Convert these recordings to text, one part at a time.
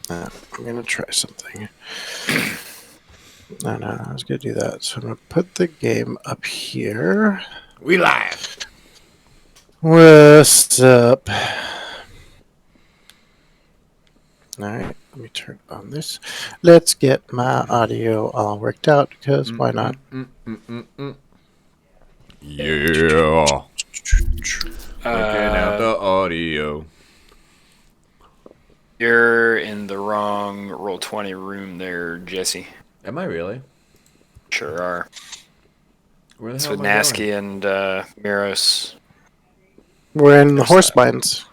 I'm gonna try something. No, I was gonna do that. So I'm gonna put the game up here. We live. What's up? Alright, let me turn on this. Let's get my audio all worked out, because why not? Yeah. Working out the audio. You're in the wrong Roll20 room there, Jesse. Am I really? Sure are. Where the It's hell with am I going? Nasky and Miros. We're in the Their horse side. mines.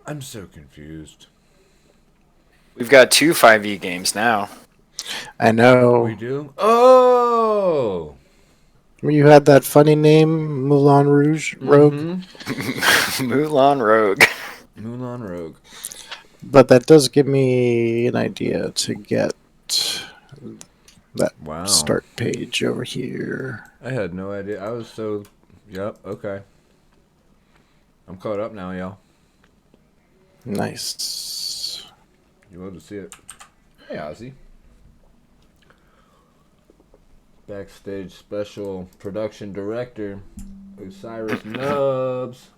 I'm so confused. We've got 2 5e games now. I know. We do? Oh! You had that funny name, Moulin Rouge Rogue, Mulan Rogue. Moulin Rogue. but that does give me an idea to get that Wow. start page over here. I had no idea. I was so... Yep, okay. I'm caught up now, y'all. Nice. You love to see it. Hey, Ozzy. Backstage special production director, Osiris Nubs.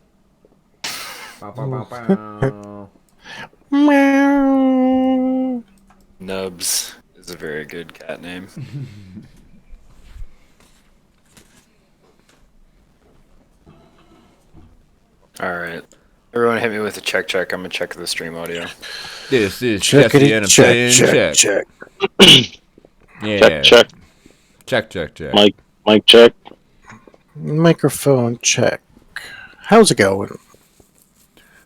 Bow, bow, bow, bow. Meow. Nubs is a very good cat name. Alright. Everyone hit me with a check. I'm gonna check the stream audio. This is Jesse and I'm saying check. Yeah. Check. Check. Mic check. Microphone check. How's it going?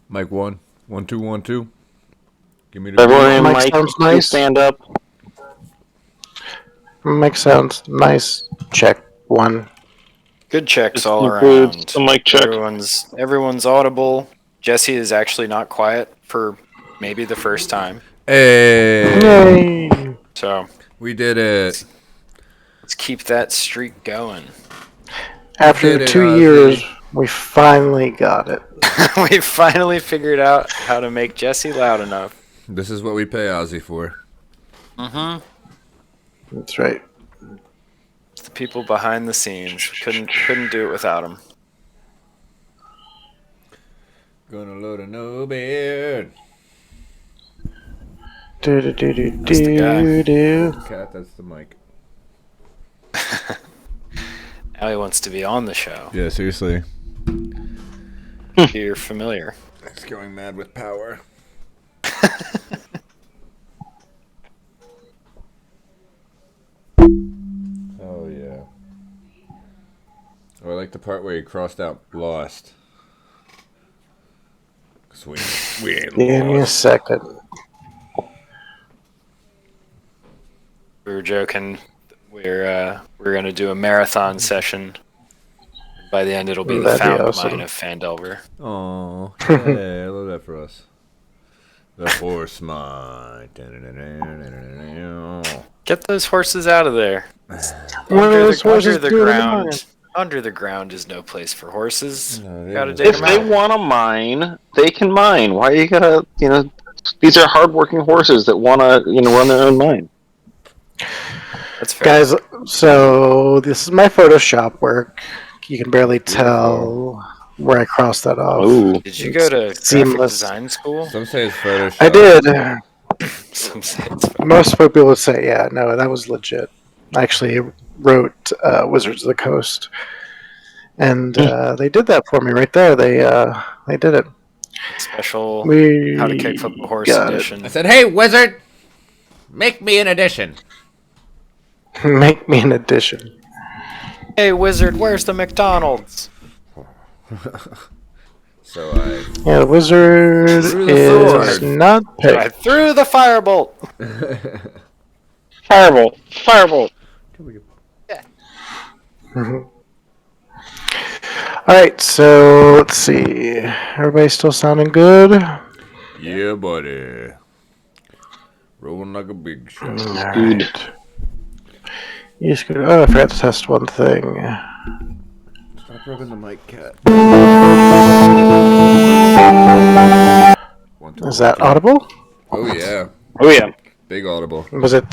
Mic 1. 1 2 1 2. Give me the Everyone in Mic mic, sounds please nice. stand up. Mic sounds nice. Check 1. Good checks This all includes around. the mic check. Everyone's audible. Jesse is actually not quiet for maybe the first time. Hey. Yay! So We did it. let's keep that streak going. After Did it, 2 Ozzy. years, we finally got it. We finally figured out how to make Jesse loud enough. This is what we pay Ozzy for. Mm-hmm. That's right. It's the people behind the scenes. Couldn't do it without them. Gonna load a no beard. Do. That's the guy. Cat, that's the mic. Now he wants to be on the show. Yeah, seriously. You're familiar. It's going mad with power. Oh, yeah. Oh, I like the part where he crossed out lost. 'Cause we ain't Give me a lost. second. We were joking. We're gonna do a marathon session. By the end, it'll be Ooh, the that'd be found awesome. mine of Phandelver. Aw, yeah, I love that for us. The horse mine. Get those horses out of there. What are those horses under the doing in the ground. mine? Under the ground is no place for horses. No, they Gotta don't. dig If them they out. want to mine, they can mine. Why you gotta, these are hardworking horses that want to, run their own mine. That's fair. Guys, so this is my Photoshop work. You can barely tell where I crossed that off. Ooh. Did you go to graphic seamless. design school? Some say it's Photoshop. I did. Some say it's fine. Most people would say, yeah, no, that was legit. I actually wrote Wizards of the Coast. And they did that for me right there. They did it. Special We How to Kick Flip a Horse got edition. I said, hey, wizard, make me an addition. it. Make me an addition. Hey wizard, where's the McDonald's? So I... Yeah, the wizard Through the is sword. not I picked. threw the firebolt. Firebolt. Alright, so let's see. Everybody still sounding good? Yeah, buddy. Rolling like a big shot. Alright. Oh, I forgot to test one thing. Stop rubbing the mic, cat. Is that audible? Oh yeah, Oh yeah. big audible. Was it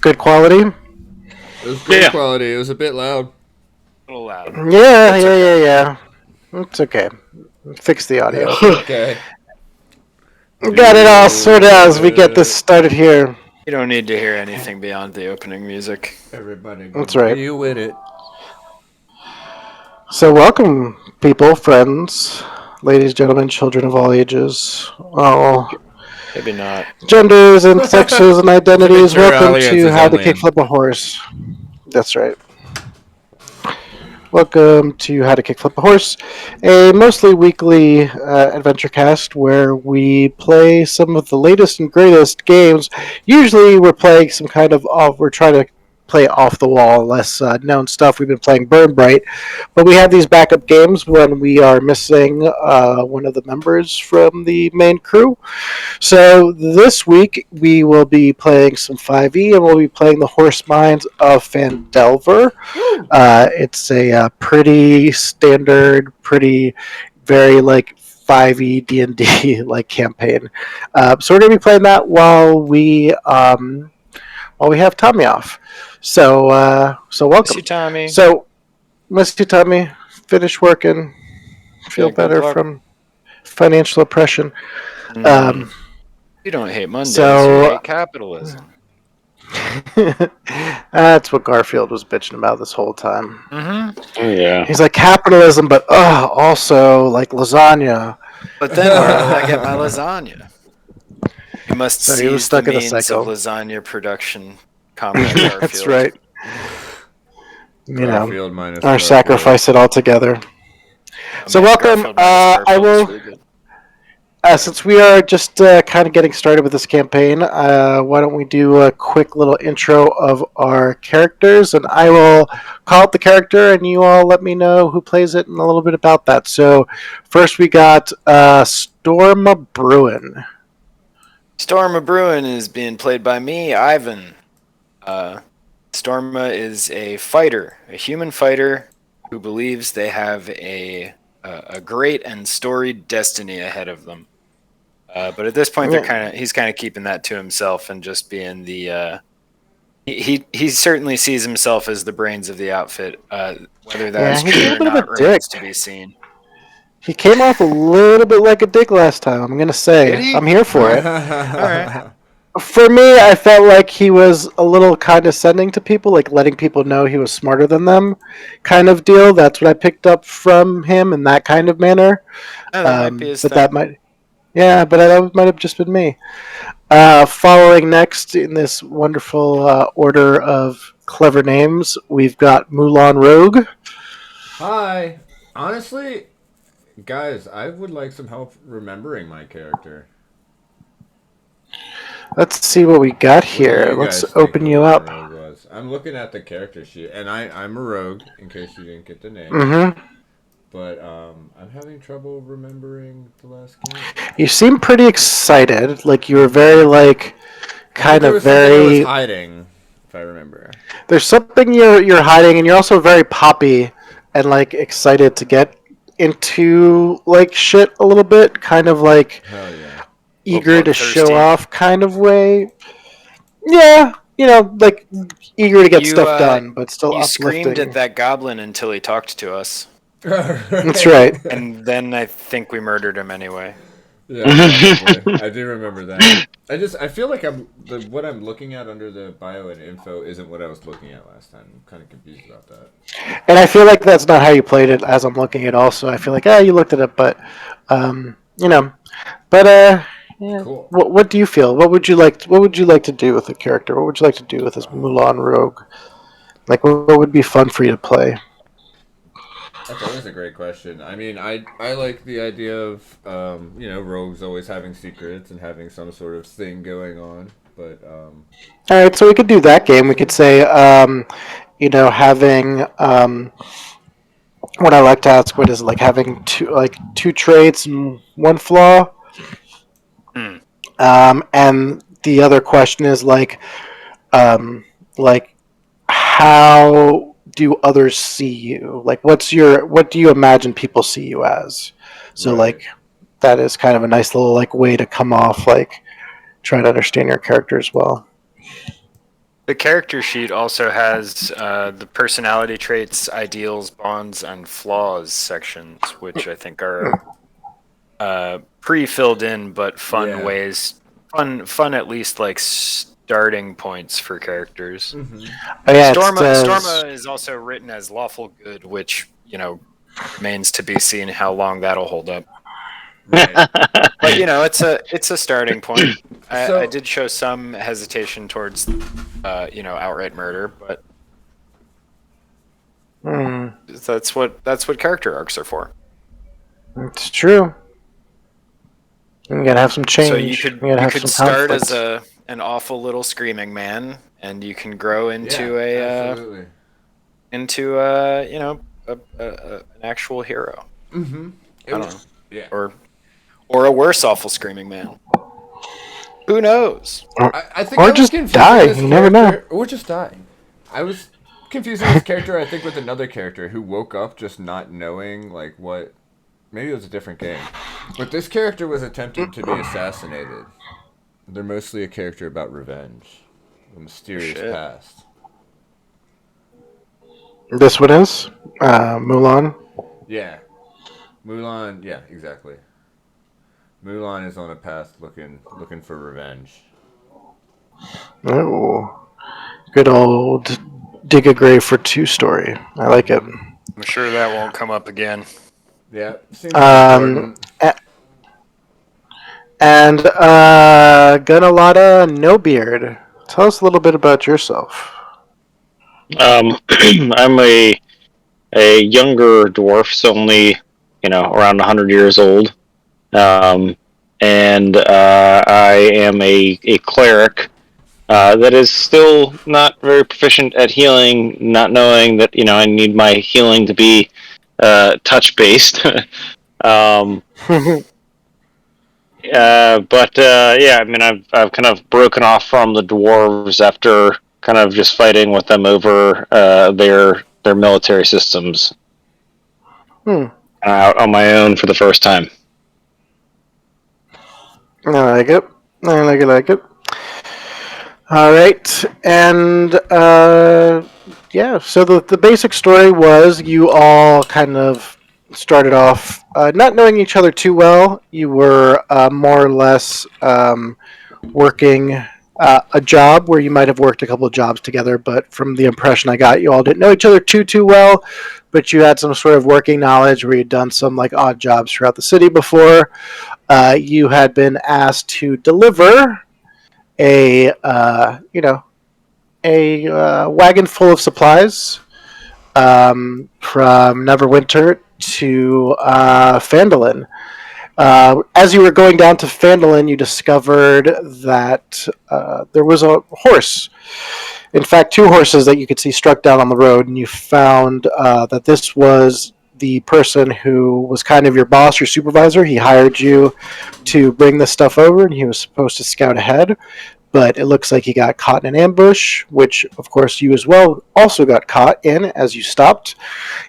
good quality? It was great Yeah. quality. It was a bit loud. A little loud. Yeah, It's yeah, okay. yeah. It's okay. Fix the audio. That's okay. Got it all sorted out as we get this Yeah. started here. You don't need to hear anything beyond the opening music. Everybody That's gonna right. be with it. So, welcome, people, friends, ladies, gentlemen, children of all ages, all Maybe not. genders and sexes and identities. mature Welcome audience to is How to only- Kickflip a Horse. That's right. Welcome to How to Kickflip a Horse, a mostly weekly adventure cast where we play some of the latest and greatest games. Usually, we're playing some kind of we're trying to play off the wall, less known stuff. We've been playing Burn Bright, but we have these backup games when we are missing one of the members from the main crew. So this week we will be playing some 5e, and we'll be playing the Horse Mines of Phandelver. It's a pretty standard, pretty very like 5e D&D like campaign. So we're gonna be playing that while we have Tommy off. So Miss welcome. you, Tommy. So, miss you, Tommy. Finish working. Feel Yeah, good better luck. from financial oppression. You don't hate Mondays. so- You hate capitalism. That's what Garfield was bitching about this whole time. Mm-hmm. Oh yeah. He's like capitalism, but also like lasagna. But then where will I get my lasagna? You must So seize he was stuck the in a means cycle. of lasagna production. Comrade Garfield. That's right. You know, Garfield minus or Garfield. sacrifice it all together. So Man, welcome. Garfield minus I Garfield is will. really good. Since we are just kind of getting started with this campaign, why don't we do a quick little intro of our characters, and I will call out the character, and you all let me know who plays it and a little bit about that. So, first we got Storma Bruin. Storma Bruin is being played by me, Ivan. Storma is a fighter, a human fighter who believes they have a great and storied destiny ahead of them. But at this point, he's kind of keeping that to himself and just being the. He certainly sees himself as the brains of the outfit. Whether that's he's a true little or bit of not a remains dick. to be seen. He came off a little bit like a dick last time. I'm gonna say. Did he? I'm here for it. All right. For me, I felt like he was a little condescending to people, like letting people know he was smarter than them, kind of deal. That's what I picked up from him in that kind of manner. Oh, that might be his But thing. that might, yeah, but that might have just been me. Following next in this wonderful order of clever names, we've got Mulan Rogue. Hi. Honestly, guys, I would like some help remembering my character. Let's see what we got What do here. you Let's guys think open you Mulan up. Rogue was? I'm looking at the character sheet, and I'm a rogue, in case you didn't get the name. Mm-hmm. But I'm having trouble remembering the last game. You seem pretty excited. Like you were very like, kind there of was something I very. was hiding, if I remember. There's something you're hiding, and you're also very poppy and like excited to get into like shit a little bit, kind of like Hell yeah. eager to show bloodthirsty. off kind of way. Yeah, like eager to get stuff done, but still You screamed uplifting. at that goblin until he talked to us, That's right. and then I think we murdered him anyway. Yeah, probably. I do remember that. I feel like what I'm looking at under the bio and info isn't what I was looking at last time. I'm kind of confused about that. And I feel like that's not how you played it. As I'm looking at, also, I feel like you looked at it, but yeah. Cool. What do you feel? What would you like to do with the character? What would you like to do with this Mulan Rogue? Like, what would be fun for you to play? That's always a great question. I mean, I like the idea of rogues always having secrets and having some sort of thing going on. But All right, so we could do that game. We could say, having what I like to ask, what is it, like having two traits and one flaw. And the other question is like how do others see you? Like, what do you imagine people see you as? So Right. like, that is kind of a nice little like way to come off like try to understand your character as well. The character sheet also has the personality traits, ideals, bonds, and flaws sections, which I think are pre-filled in, but fun Yeah. ways, fun at least like starting points for characters. Mm-hmm. Oh, yeah, Storma is also written as lawful good, which remains to be seen how long that'll hold up. Right. But it's a starting point. So- I did show some hesitation towards outright murder, but that's what character arcs are for. It's true. You gotta have some change. So you could gotta have some start conflict. as an awful little screaming man, and you can grow into absolutely. an actual hero. Mm-hmm. I don't know. Yeah. Or a worse awful screaming man. Who knows? I think Or I was just confusing die. this You never know. character- Or just die. I was confusing this character, I think, with another character who woke up just not knowing, like, what... Maybe it was a different game. But this character was attempted to be assassinated. They're mostly a character about revenge. A mysterious Shit. past. This one is Mulan. Yeah. Mulan, yeah, exactly. Mulan is on a path looking for revenge. Oh, good old dig a grave for two story. I like it. I'm sure that won't come up again. Yeah, seems Um, important. And Gunalada No Beard. Tell us a little bit about yourself. I'm a younger dwarf, so only around 100 years old, and I am a cleric that is still not very proficient at healing, not knowing that I need my healing to be touch based. Yeah, I mean, I've kind of broken off from the dwarves after kind of just fighting with them over their military systems. Out on my own for the first time. I like it. I like it. All right, and yeah. So the basic story was you all kind of started off not knowing each other too well. You were more or less working a job where you might have worked a couple of jobs together, but from the impression I got, you all didn't know each other too well. But you had some sort of working knowledge where you'd done some like odd jobs throughout the city before. You had been asked to deliver a wagon full of supplies from Neverwinter to Phandelver. As you were going down to Phandelver, you discovered that there was a horse. In fact, two horses that you could see struck down on the road, and you found that this was the person who was kind of your boss, your supervisor. He hired you to bring this stuff over, and he was supposed to scout ahead. But it looks like he got caught in an ambush, which, of course, you as well also got caught in as you stopped.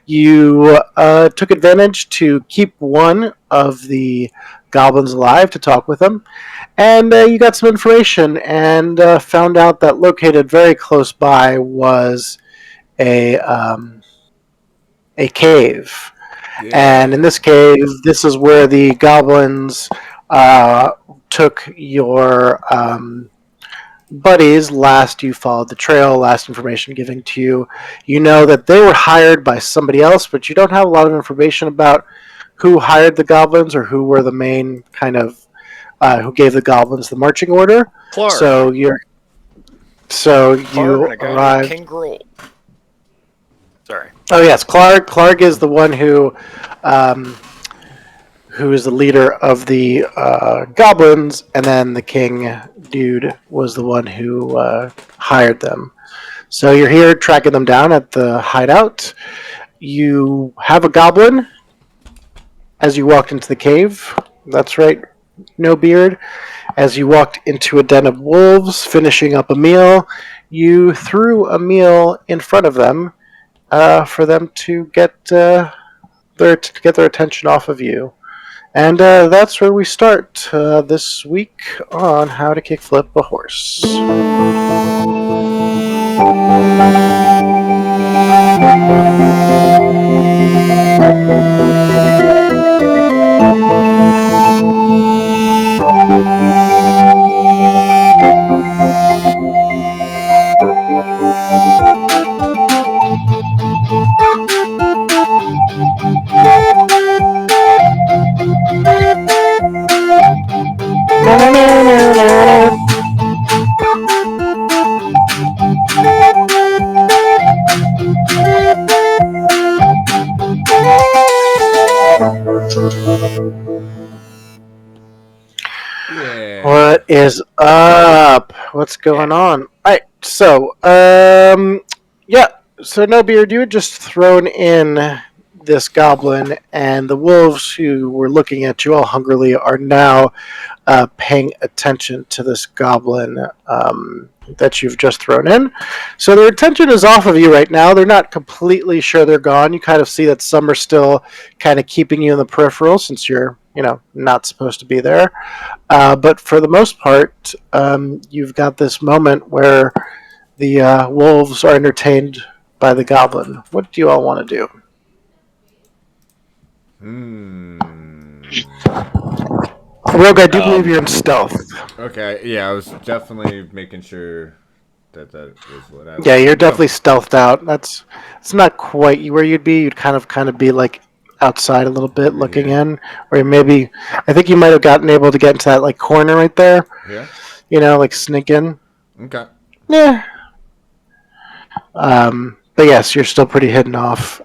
You took advantage to keep one of the goblins alive to talk with him, and you got some information and found out that located very close by was a cave. Yeah. And in this cave, this is where the goblins took your buddies. Last you followed the trail, last information given to you. You know that they were hired by somebody else, but you don't have a lot of information about who hired the goblins or who were the main kind of who gave the goblins the marching order. Clark. So you arrived. King Grohl. Sorry. Oh yes, Clark. Clark is the one who is the leader of the goblins, and then the king dude was the one who hired them. So you're here tracking them down at the hideout. You have a goblin as you walked into the cave. That's right, No Beard. As you walked into a den of wolves, finishing up a meal, you threw a meal in front of them for them to get their attention off of you. And that's where we start this week on How to Kickflip a Horse. Yeah. What is up? What's going on? All right, so yeah, so no beard, you had just thrown in this goblin, and the wolves who were looking at you all hungrily are now paying attention to this goblin that you've just thrown in. So their attention is off of you right now. They're not completely sure they're gone. You kind of see that some are still kind of keeping you in the peripheral since you're, not supposed to be there. But for the most part, you've got this moment where the wolves are entertained by the goblin. What do you all want to do? Rogue, I do believe you're in stealth. Okay, yeah, I was definitely making sure that was what I was. Yeah, you're doing. definitely stealthed out. It's not quite where you'd be. You'd kind of be like outside a little bit, Over looking here. in, or maybe I think you might have gotten able to get into that like corner right there. Yeah. Like sneak in. Okay. Yeah. But yes, you're still pretty hidden off.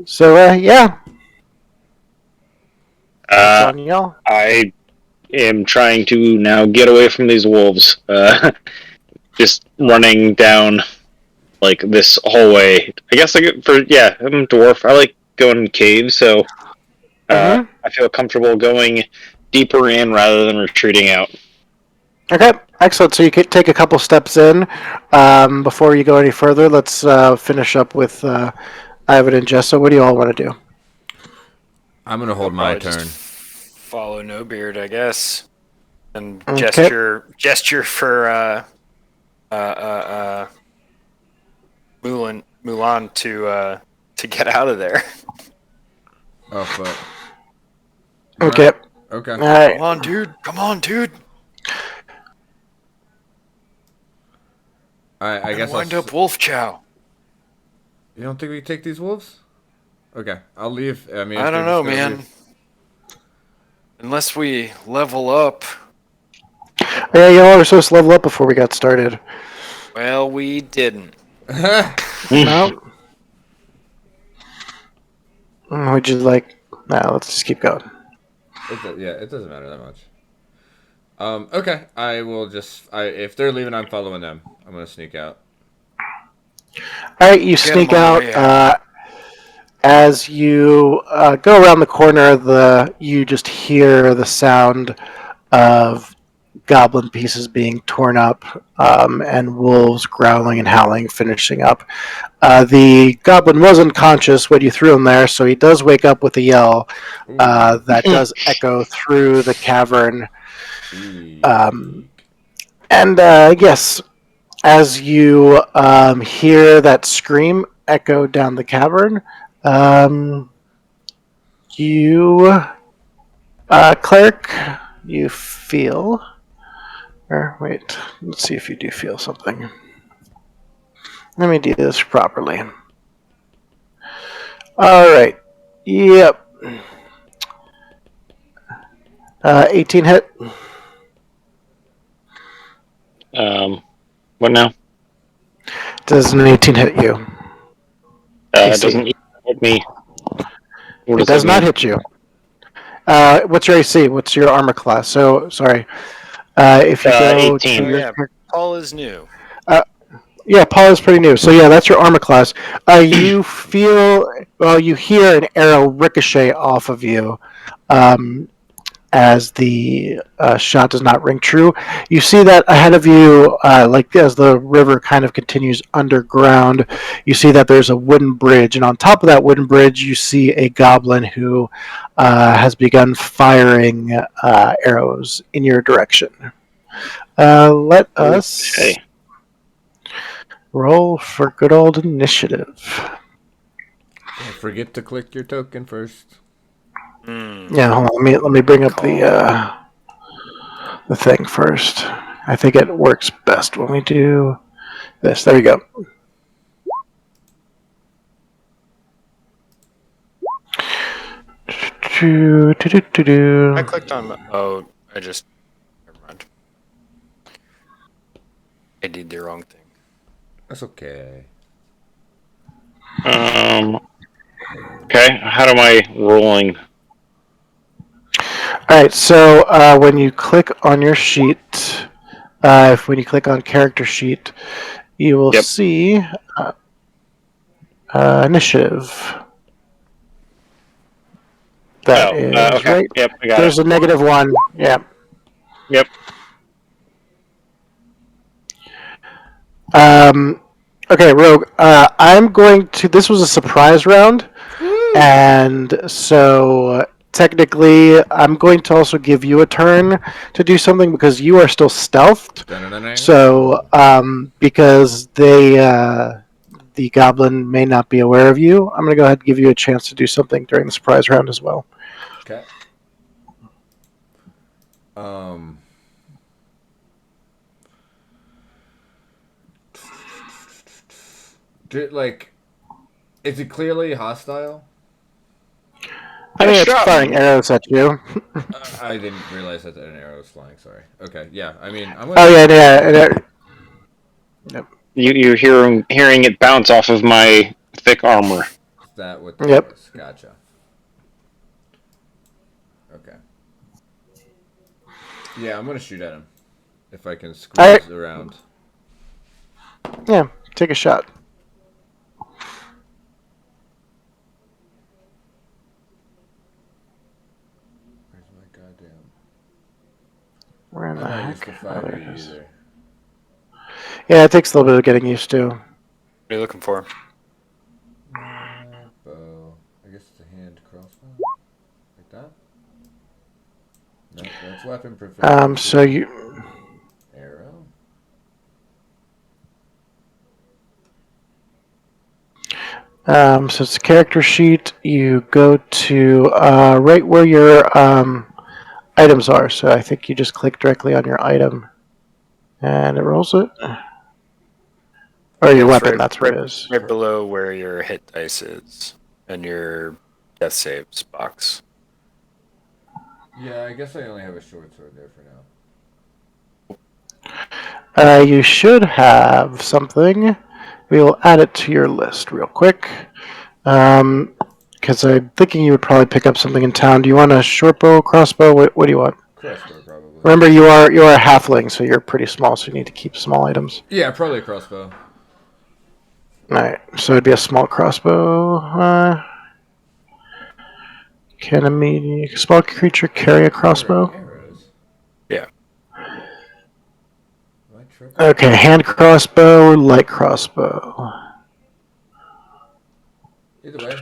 So yeah, it's on y'all. I am trying to now get away from these wolves. Just running down like this hallway. I guess I'm a dwarf. I like going in caves, so I feel comfortable going deeper in rather than retreating out. Okay, excellent. So you could take a couple steps in before you go any further. Let's finish up with Ivan and Jessa. What do you all want to do? I'm gonna hold my Probably just turn. follow No Beard, I guess, and Okay. gesture for Mulan to get out of there. Oh fuck. Okay. Okay. All right. Come on, dude. I guess Wind up Wolf Chow. You don't think we can take these wolves? Okay, I'll leave. I mean, if I don't they're know, just gonna man. leave- Unless we level up. Yeah, y'all were supposed to level up before we got started. Well, we didn't. No. Would you like? No, let's just keep going. It doesn't matter that much. Okay, I will just. If they're leaving, I'm following them. I'm gonna sneak out. All right, you Get sneak 'em on out. the way out. As you go around the corner, you just hear the sound of goblin pieces being torn up and wolves growling and howling, finishing up. The goblin was unconscious when you threw him there, so he does wake up with a yell that does echo through the cavern. And yes, as you hear that scream echo down the cavern, you, cleric, you feel. Or wait, let's see if you do feel something. Let me do this properly. Alright. Yep. 18 hit. What now? Does an 18 hit you? It AC. doesn't hit me. What It does not hit you. What's your AC? What's your armor class? So, sorry. If you go 18. to your... Yeah, Paul is new. Yeah, Paul is pretty new. So yeah, that's your armor class. You feel, you hear an arrow ricochet off of you, as the shot does not ring true. You see that ahead of you, like as the river kind of continues underground, you see that there's a wooden bridge, and on top of that wooden bridge, you see a goblin who has begun firing arrows in your direction. Let us Okay. roll for good old initiative. Don't forget to click your token first. Yeah, hold on. Let me bring up the thing first. I think it works best when we do this. There we go. I clicked on. Oh, I just. Never mind. I did the wrong thing. That's okay. Okay. How am I rolling? All right. So when you click on your sheet, when you click on character sheet, you will Yep. see initiative. That is Okay. right. Yep, I got There's it. a -1. Yeah. Yep. Okay, Rogue. I'm going to. This was a surprise round, and so technically, I'm going to also give you a turn to do something because you are still stealthed. Dun-dun-dun-dun. So, because the goblin may not be aware of you, I'm going to go ahead and give you a chance to do something during the surprise round as well. Okay. Like, is it clearly hostile? I mean, it's Shot. firing arrows at you. I didn't realize that an arrow was flying. Sorry. Okay. Yeah. I mean, I'm Oh gonna. yeah, yeah. Yep. You hearing it bounce off of my thick armor. Is that what that Yep. was? Gotcha. Okay. Yeah, I'm gonna shoot at him if I can squeeze All right. around. Yeah, take a shot. Where's my goddamn? Where in I'm the not used heck? to Oh, there 5e it is. either. Yeah, it takes a little bit of getting used to. What are you looking for? Bow. I guess it's a hand crossbow. Like that? No, that's weapon proficiency. So you. Arrow? So it's a character sheet. You go to right where your items are. So I think you just click directly on your item, and it rolls it. Or your It's weapon. That's where it is. right below where your hit dice is and your death saves box. Yeah, I guess I only have a short sword there for now. You should have something. We will add it to your list real quick. Because I'm thinking you would probably pick up something in town. Do you want a short bow, crossbow? What do you want? Crossbow, probably. Remember, you are a halfling, so you're pretty small, so you need to keep small items. Yeah, probably a crossbow. All right, so it'd be a small crossbow. Can a small creature carry a crossbow? Arrows. Yeah. Am I tripping? Okay, hand crossbow, light crossbow. Either way.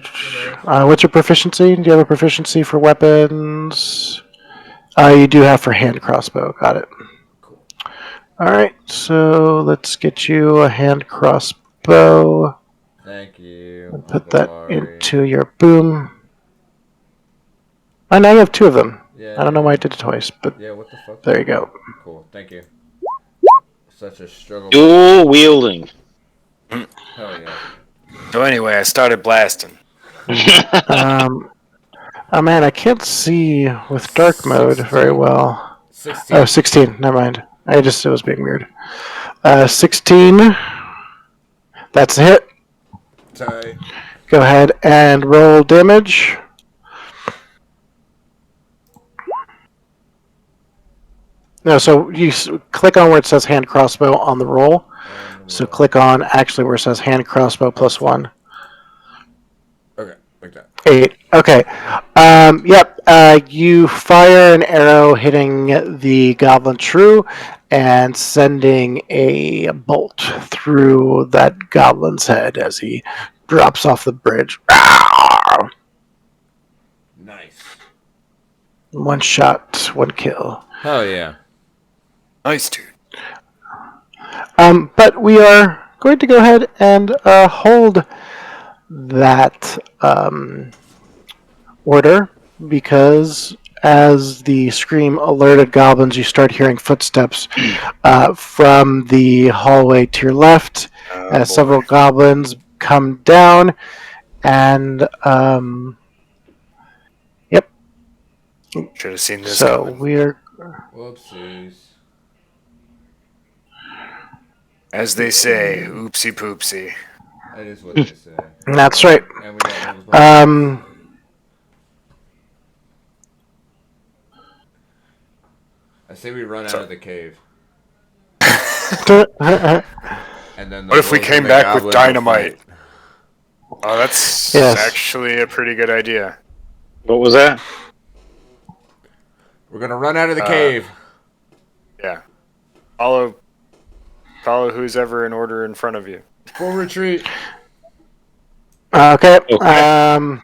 What's your proficiency? Do you have a proficiency for weapons? You do have for hand crossbow. Got it. Cool. All right, so let's get you a hand crossbow. Thank you. And put that into your boom. Oh, now you have two of them. Yeah. I don't know why I did it twice, but Yeah, what the fuck? there you go. Cool. Thank you. Such a struggle. Dual wielding. Hell yeah. So anyway, I started blasting. Oh man, I can't see with dark mode very well. 16. Oh, 16. Never mind. It was being weird. 16. That's a hit. Sorry. Go ahead and roll damage. No, so you click on where it says hand crossbow on the roll. So click on actually where it says hand crossbow +1. Okay, like that. 8. Okay. Yep. You fire an arrow hitting the goblin true and sending a bolt through that goblin's head as he drops off the bridge. Nice. One shot, one kill. Hell yeah. Nice, dude. But we are going to go ahead and hold that order because as the scream alerted goblins, you start hearing footsteps from the hallway to your left as several goblins come down and yep. Should have seen this So coming. we're Whoopsies. As they say, oopsie poopsie. That is what they say. that's right. And we got moved by. I say we run out of the cave. And then What if we came back with dynamite? Oh, that's Yes. actually a pretty good idea. What was that? We're gonna run out of the cave. Yeah. Follow who's ever in order in front of you. Full retreat. Okay. Okay.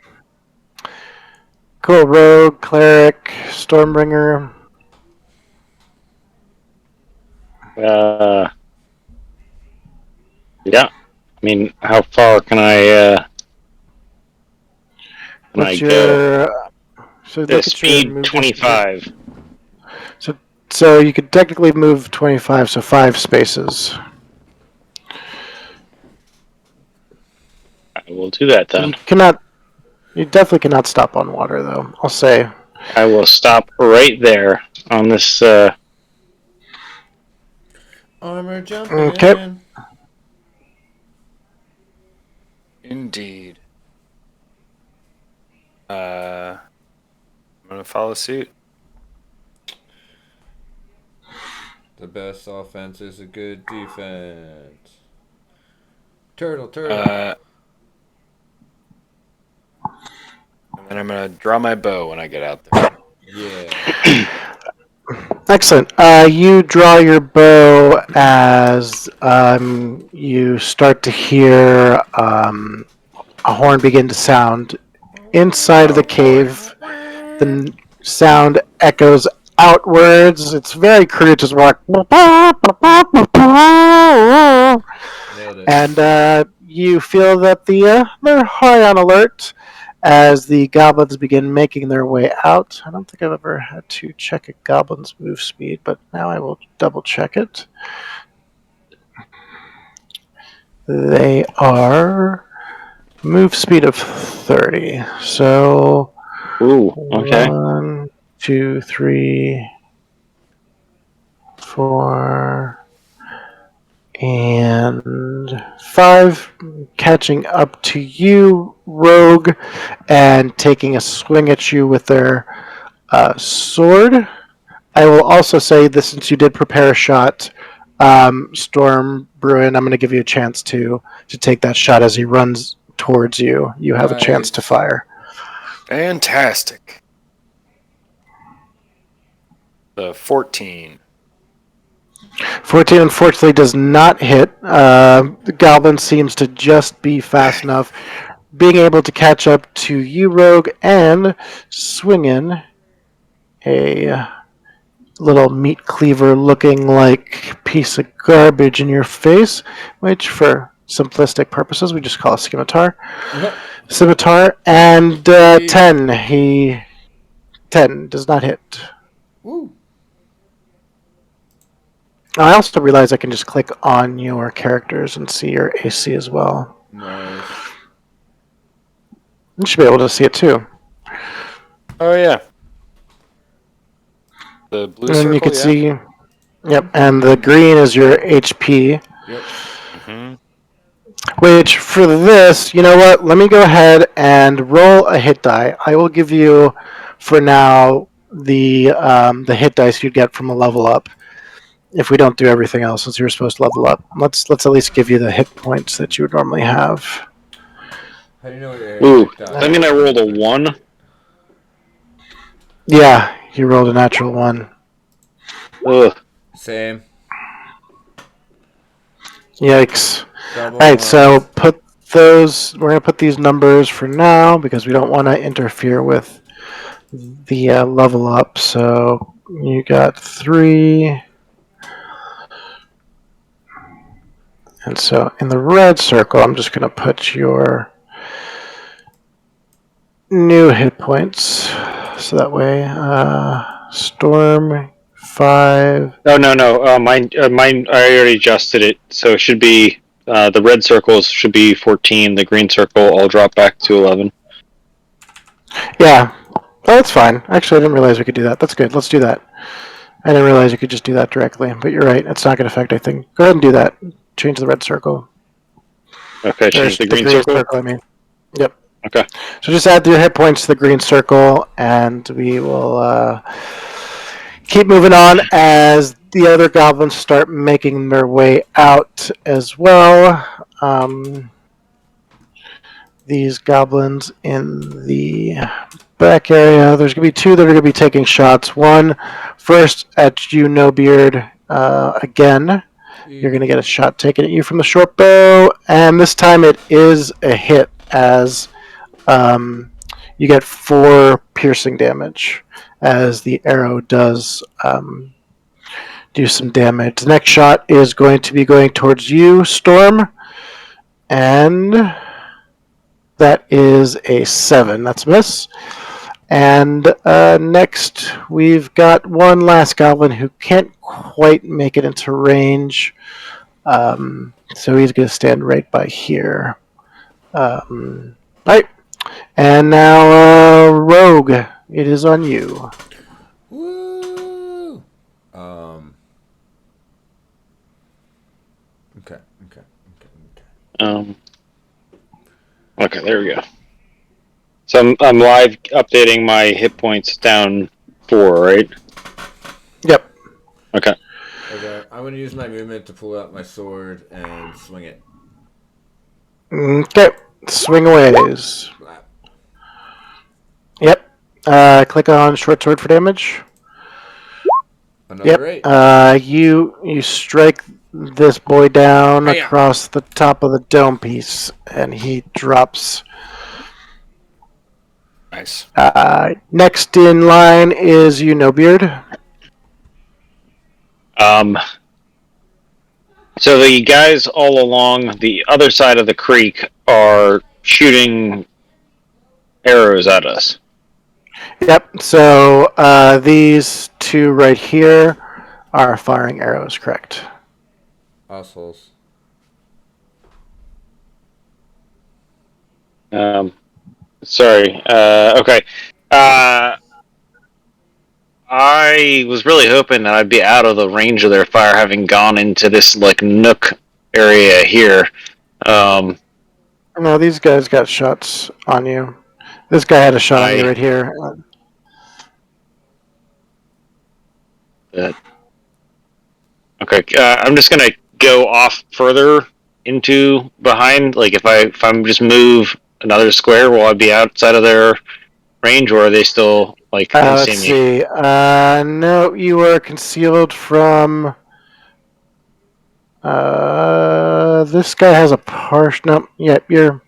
Cool. Rogue, cleric, stormbringer. Yeah. I mean, how far can I What's go? your so look The at your speed move 25. So you could technically move 25, so 5 spaces. I will do that then. You definitely cannot stop on water, though. I'll say. I will stop right there on this. Armor jumping. Okay. Indeed. I'm gonna follow suit. The best offense is a good defense. Turtle. And then I'm gonna draw my bow when I get out there. Yeah. Excellent. You draw your bow as you start to hear a horn begin to sound inside of the cave. The sound echoes outwards. It's very crude, just like. Nailed it. And you feel that they're high on alert as the goblins begin making their way out. I don't think I've ever had to check a goblin's move speed, but now I will double check it. They are move speed of 30. So Ooh, okay. 1, 2, 3, 4, and 5, catching up to you, Rogue, and taking a swing at you with their sword. I will also say this, since you did prepare a shot, Storm Bruin, I'm going to give you a chance to take that shot as he runs towards you. You have a chance to Nice. fire. Fantastic. The 14. 14 unfortunately does not hit. The goblin seems to just be fast enough, being able to catch up to you, Rogue, and swing in a little meat cleaver looking like piece of garbage in your face, which for simplistic purposes we just call a scimitar. Scimitar, and 10. 10 does not hit. Woo. I also realize I can just click on your characters and see your AC as well. Nice. You should be able to see it too. Oh yeah. The blue And circle. you can Yeah. see, yep, and the green is your HP. Yep. Hmm. Which for this, you know what? Let me go ahead and roll a hit die. I will give you, for now, the hit dice you'd get from a level up. If we don't do everything else, since you're supposed to level up, let's at least give you the hit points that you would normally have. How do you know what Ooh, hit I mean I rolled a 1. Yeah, you rolled a natural 1. Ugh. Same. Yikes. Double Alright, so ones. put those. We're going to put these numbers for now because we don't want to interfere with the level up. So you got 3. And so in the red circle, I'm just going to put your new hit points. So that way, Storm 5. Oh no. Mine. I already adjusted it, so it should be the red circles should be 14. The green circle I'll drop back to 11. Yeah. Oh, that's fine. Actually, I didn't realize we could do that. That's good. Let's do that. I didn't realize you could just do that directly. But you're right. It's not going to affect anything. Go ahead and do that. Change the red circle. Okay, Or change the the green green circle. circle, I mean. Yep. Okay. So just add your hit points to the green circle, and we will keep moving on as the other goblins start making their way out as well. These goblins in the back area, there's going to be 2 that are going to be taking shots. One first at you, No Beard, again. You're going to get a shot taken at you from the short bow, and this time it is a hit as you get 4 piercing damage as the arrow does do some damage. The next shot is going to be going towards you, Storm, and that is a 7. That's a miss. And next, we've got one last goblin who can't quite make it into range. So he's going to stand right by here. Right. And now, Rogue, it is on you. Woo! Okay. Okay, there we go. So I'm live updating my hit points down 4, right? Yep. Okay. Okay, I'm gonna use my movement to pull out my sword and swing it. Okay. Swing aways. Blap. Yep. Click on short sword for damage. Another 8. You strike this boy down Hi-ya. across the top of the dome piece, and he drops. Nice. Next in line is you, No Beard. So the guys all along the other side of the creek are shooting arrows at us. Yep. So these 2 right here are firing arrows. Correct. Assholes. Sorry. Okay. I was really hoping that I'd be out of the range of their fire, having gone into this like nook area here. No, these guys got shots on you. This guy had a shot on you right here. Okay. I'm just gonna go off further into behind. Like if I'm just move another square, will I be outside of their range, or are they still like they Let's see me? see. No, you are concealed from. This guy has a partial. No, yep, you're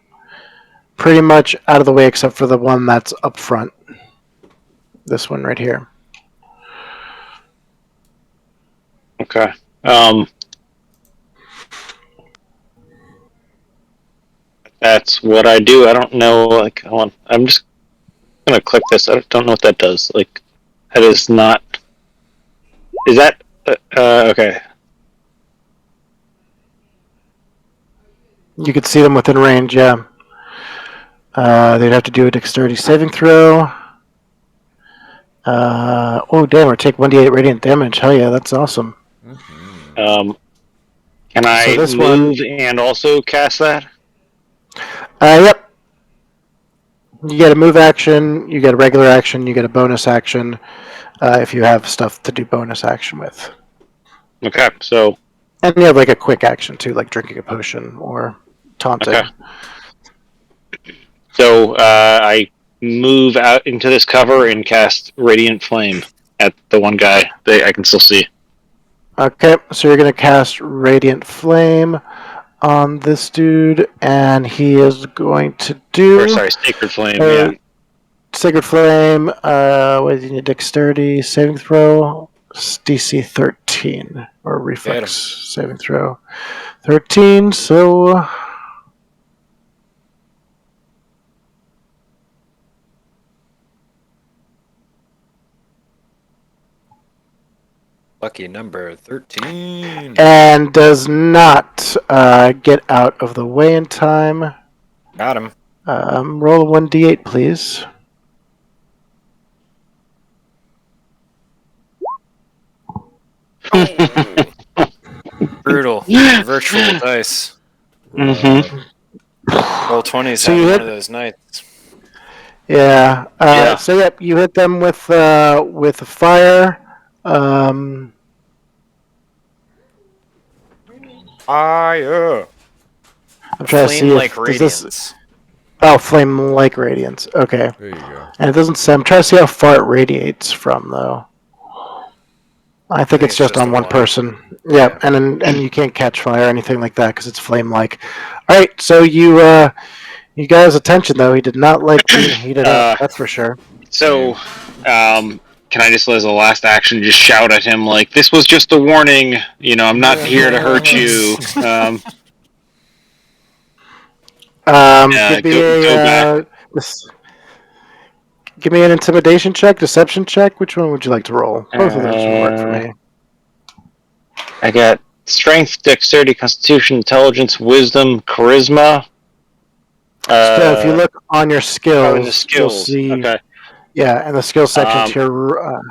pretty much out of the way except for the one that's up front. This one right here. Okay. That's what I do. I don't know. Like, hold on. I'm just gonna click this. I don't know what that does. Like, that is not. Is that okay? You could see them within range. Yeah. They'd have to do a dexterity saving throw. Oh damn! Or take 1d8 radiant damage. Hell yeah, that's awesome. Can I So this move and also cast that? Yep. You get a move action. You get a regular action. You get a bonus action. If you have stuff to do bonus action with. Okay, so And you have like a quick action too, like drinking a potion or taunting. okay. So I move out into this cover and cast Radiant Flame at the one guy that I can still see. Okay, so you're going to cast Radiant Flame on this dude, and he is going to do... Or sorry, Sacred Flame, yeah. Sacred Flame, what is your dexterity saving throw? DC 13, or reflex saving throw. 13, so... Lucky number 13. And does not get out of the way in time. Got him. Roll a 1d8, please. Brutal. Virtual dice. Mm-hmm. Roll 20s So having you one hit- of those nights. Yeah. Yeah. So yep, you hit them with fire. Fire. I'm trying to see Flame if like does radiance. this. Oh, flame like radiance. Okay, There you go. and it doesn't say. I'm trying to see how far it radiates from, though. I think it's just on a one line. person. Yep, Yeah. and you can't catch fire or anything like that because it's flame like. All right, so you got his attention though. He did not like being heated up. That's for sure. So, can I just, as a last action, just shout at him, like, this was just a warning, I'm not here to hurt you. Give me go back. give me an intimidation check, deception check. Which one would you like to roll? Both of those would work for me. I got strength, dexterity, constitution, intelligence, wisdom, charisma. So if you look on your skills, in the skills. you'll see. Okay. Yeah, in the skills section to your.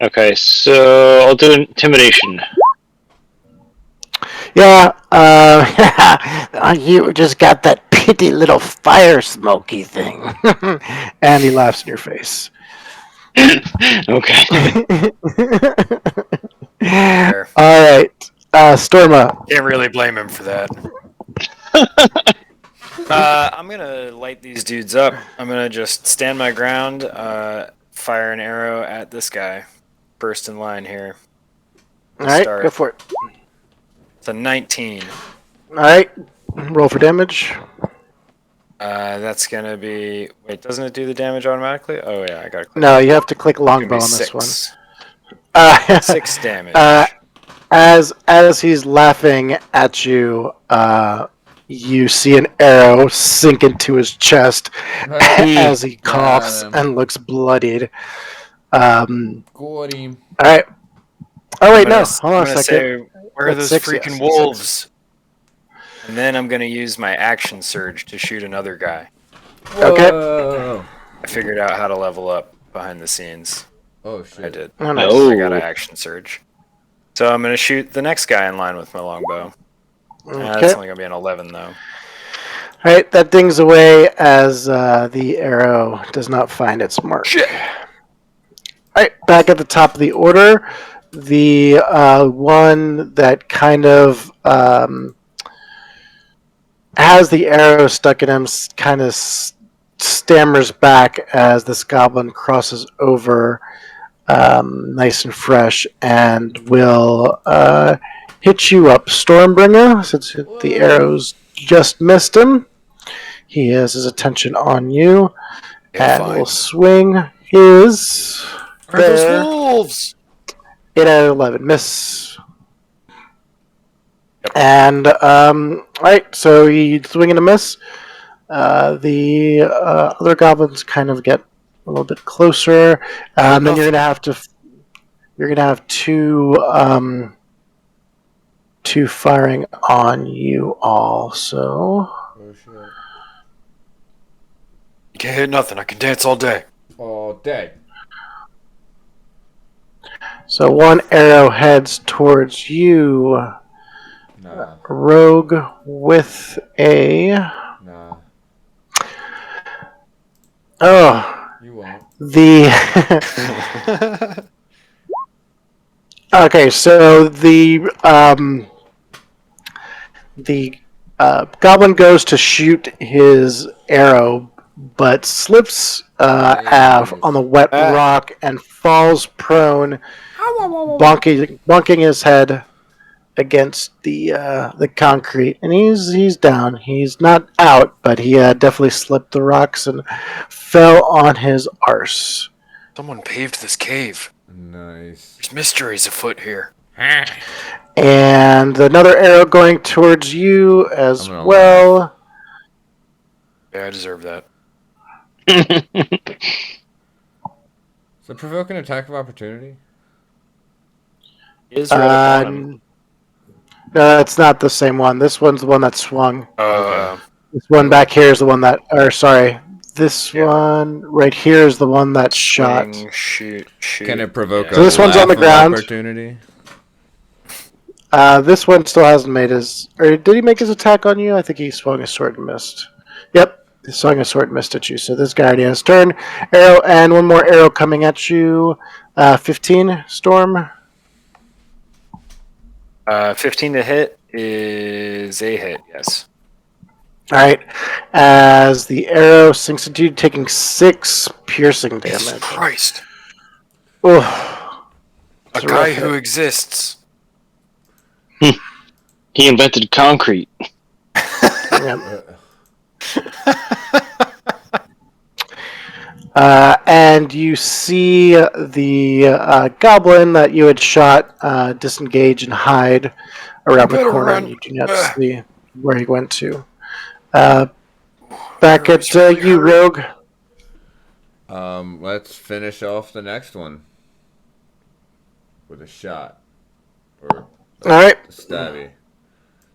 Okay, so I'll do intimidation. Yeah, you just got that pitty little fire smoky thing, and he laughs in your face. Okay. All right, Storma. Can't really blame him for that. I'm gonna light these dudes up. I'm gonna just stand my ground, fire an arrow at this guy. First in line here. All right, Start. go for it. It's a 19. All right, roll for damage. That's gonna be. Wait, doesn't it do the damage automatically? Oh yeah, I gotta click. No, you have to click It's gonna be longbow on this 6. one. 6 damage. As he's laughing at you, you see an arrow sink into his chest as he coughs and looks bloodied. Got him. All right. Oh wait, no. Hold on a second. Say, where are That's those 6, freaking yes, wolves? 6. And then I'm gonna use my action surge to shoot another guy. Okay. Whoa. I figured out how to level up behind the scenes. Oh shit. I did. Oh, nice. I got an action surge. So I'm gonna shoot the next guy in line with my longbow. That's Okay. only gonna be an 11 though. All right, that dings away as the arrow does not find its mark. Shit. All right, back at the top of the order, the one that kind of has the arrow stuck in him kind of stammers back as this goblin crosses over nice and fresh and will hit you up, Stormbringer, since the arrows just missed him. He has his attention on you and will swing his there. Wolves? 8 out of 11. Miss. Yep. And, alright, so he's swinging a miss. The other goblins kind of get a little bit closer. Then you're gonna have to. You're gonna have two firing on you also. Oh shit. You can't hit nothing. I can dance all day. All day. So one arrow heads towards you, Nah. Rogue, with a. Nah. Oh, You won't. the. Okay, so the Goblin goes to shoot his arrow, but slips on the wet rock and falls prone, bonking his head against the concrete, and he's down. He's not out, but he definitely slipped the rocks and fell on his arse. Someone paved this cave. Nice. There's mysteries afoot here. And another arrow going towards you as well. Yeah, I deserve that. So provoke an attack of opportunity? Is right upon him. No, that's not the same one. This one's the one that swung. Okay. This one back here is the one that, this one right here is the one that shot. Shoot. Can it provoke So this one's on the ground. Opportunity? This one still hasn't made his... Or did he make his attack on you? I think he swung a sword and missed. Yep, he swung a sword and missed at you. So this guy already has turn. Arrow, and one more arrow coming at you. 15, Storm. 15 to hit is a hit, yes. Alright. As the arrow sinks into you, taking 6 piercing damage. Jesus Christ. Oof. A guy who exists. He invented concrete. Yep. And you see the goblin that you had shot disengage and hide around the corner, and you do not see where he went to. Back at you, Rogue. Let's finish off the next one with a shot. Or All right. Stabby.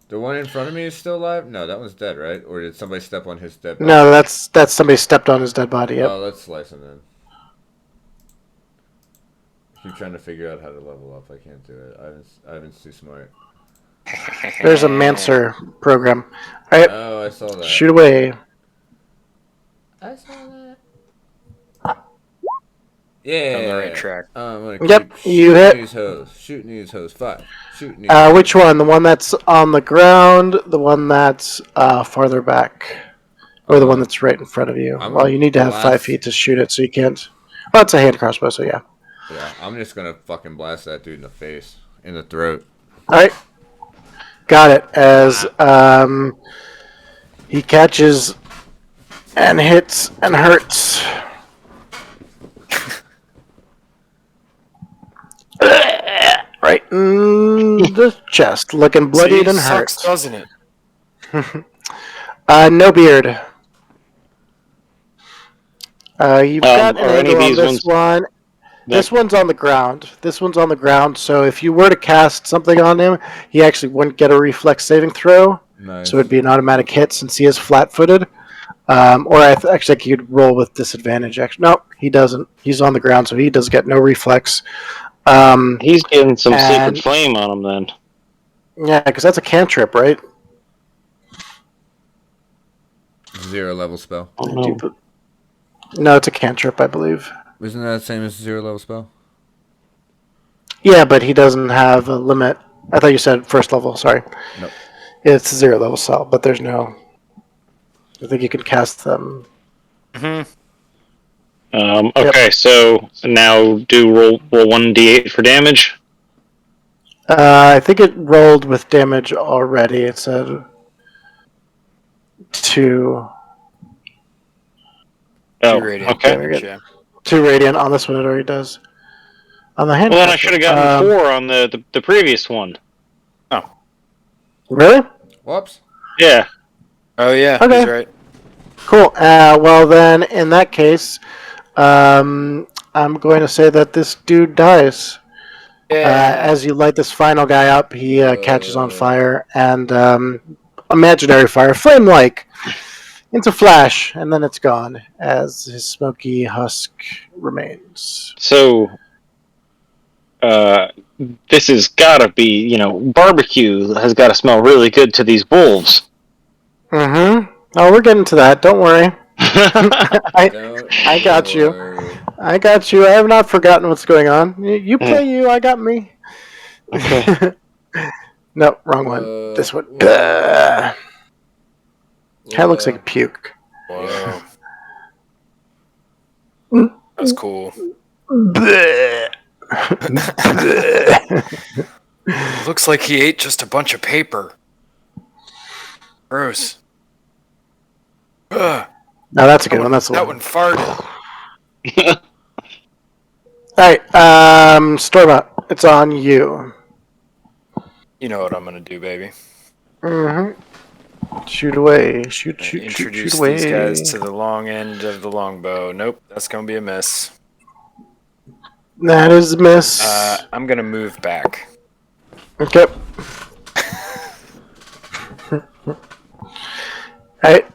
The one in front of me is still alive? No, that one's dead, right? Or did somebody step on his dead body? No, that's somebody stepped on his dead body. Yep. Oh, let's slice him then. I keep trying to figure out how to level up. I can't do it. I haven't too smart. There's a Mancer program. All right. Oh, I saw that. Shoot away. I saw that. Yeah. On the right track. I'm gonna keep Yep, you hit. Shooting these hoes. 5. Shooting these hoes. Which one? The one that's on the ground, the one that's farther back, or the one that's right in front of you? Well, you need to have 5 feet to shoot it, so you can't. Well, it's a hand crossbow, so yeah. Yeah, I'm just gonna fucking blast that dude in the face, in the throat. All right, got it. As he catches and hits and hurts. Right in the chest, looking bloodied and hurt. Sucks, doesn't it? No beard. You've got an are any angle of on these this one. This one's on the ground. This one's on the ground, so if you were to cast something on him, he actually wouldn't get a reflex saving throw. Nice. So it'd be an automatic hit since he is flat-footed. Or I actually think he'd roll with disadvantage. Actually, no, he doesn't. He's on the ground, so he does get no reflex. He's getting some sacred flame on him then. Yeah, because that's a cantrip, right? 0 level spell. No, it's a cantrip, I believe. Isn't that the same as a 0 level spell? Yeah, but he doesn't have a limit. I thought you said first level. Sorry. Nope. It's a 0 level spell, but there's no. I think you can cast them. Mm-hmm. Okay, so now do roll 1d8 for damage. I think it rolled with damage already. It said 2. Oh, radiant okay. damage, yeah. 2 radiant on this one. It already does. On the hand. Well, then I should have gotten 4 on the previous one. Oh. Really? Whoops. Yeah. Oh, yeah, Okay. he's right. Cool. Well, then, in that case, I'm going to say that this dude dies. Yeah. As you light this final guy up, he catches on fire, and imaginary fire, flame-like, into flash, and then it's gone as his smoky husk remains. So, this has got to be, barbecue has got to smell really good to these wolves. Mm-hmm. Oh, we're getting to that. Don't worry. I got you. Worry. I got you. I have not forgotten what's going on. You play you. I got me. Okay. No, wrong one. This one. Kind of looks like a puke. Whoa. That's cool. Bleh. Looks like he ate just a bunch of paper. Gross. Ugh, No, that's a good one. That's the that one. one farted. All right, Stormont, it's on you. You know what I'm gonna do, baby. Shoot away. Shoot Introduce away. these guys to the long end of the longbow. Nope, that's gonna be a miss. That is a miss. I'm gonna move back. Okay. Alright.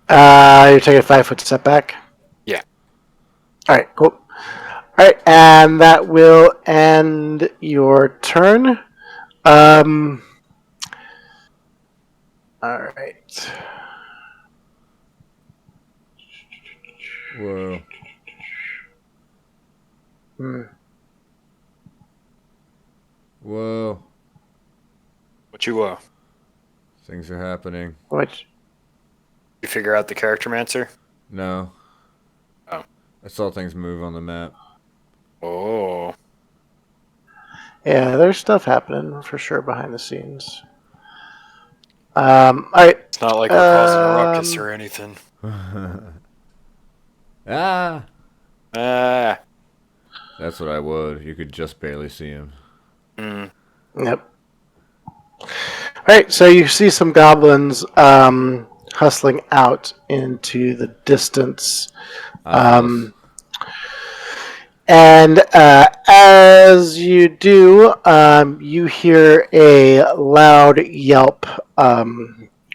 You're taking a 5-foot step back? Yeah. Alright, cool. Alright, and that will end your turn. Alright. Whoa. Whoa. What you Things are happening. What? You figure out the character mancer? No. Oh. I saw things move on the map. Oh. Yeah, there's stuff happening for sure behind the scenes. Alright. It's not like we're causing a ruckus or anything. Ah! Ah. That's what I would. You could just barely see him. Yep. Alright, so you see some goblins hustling out into the distance. And as you do, you hear a loud yelp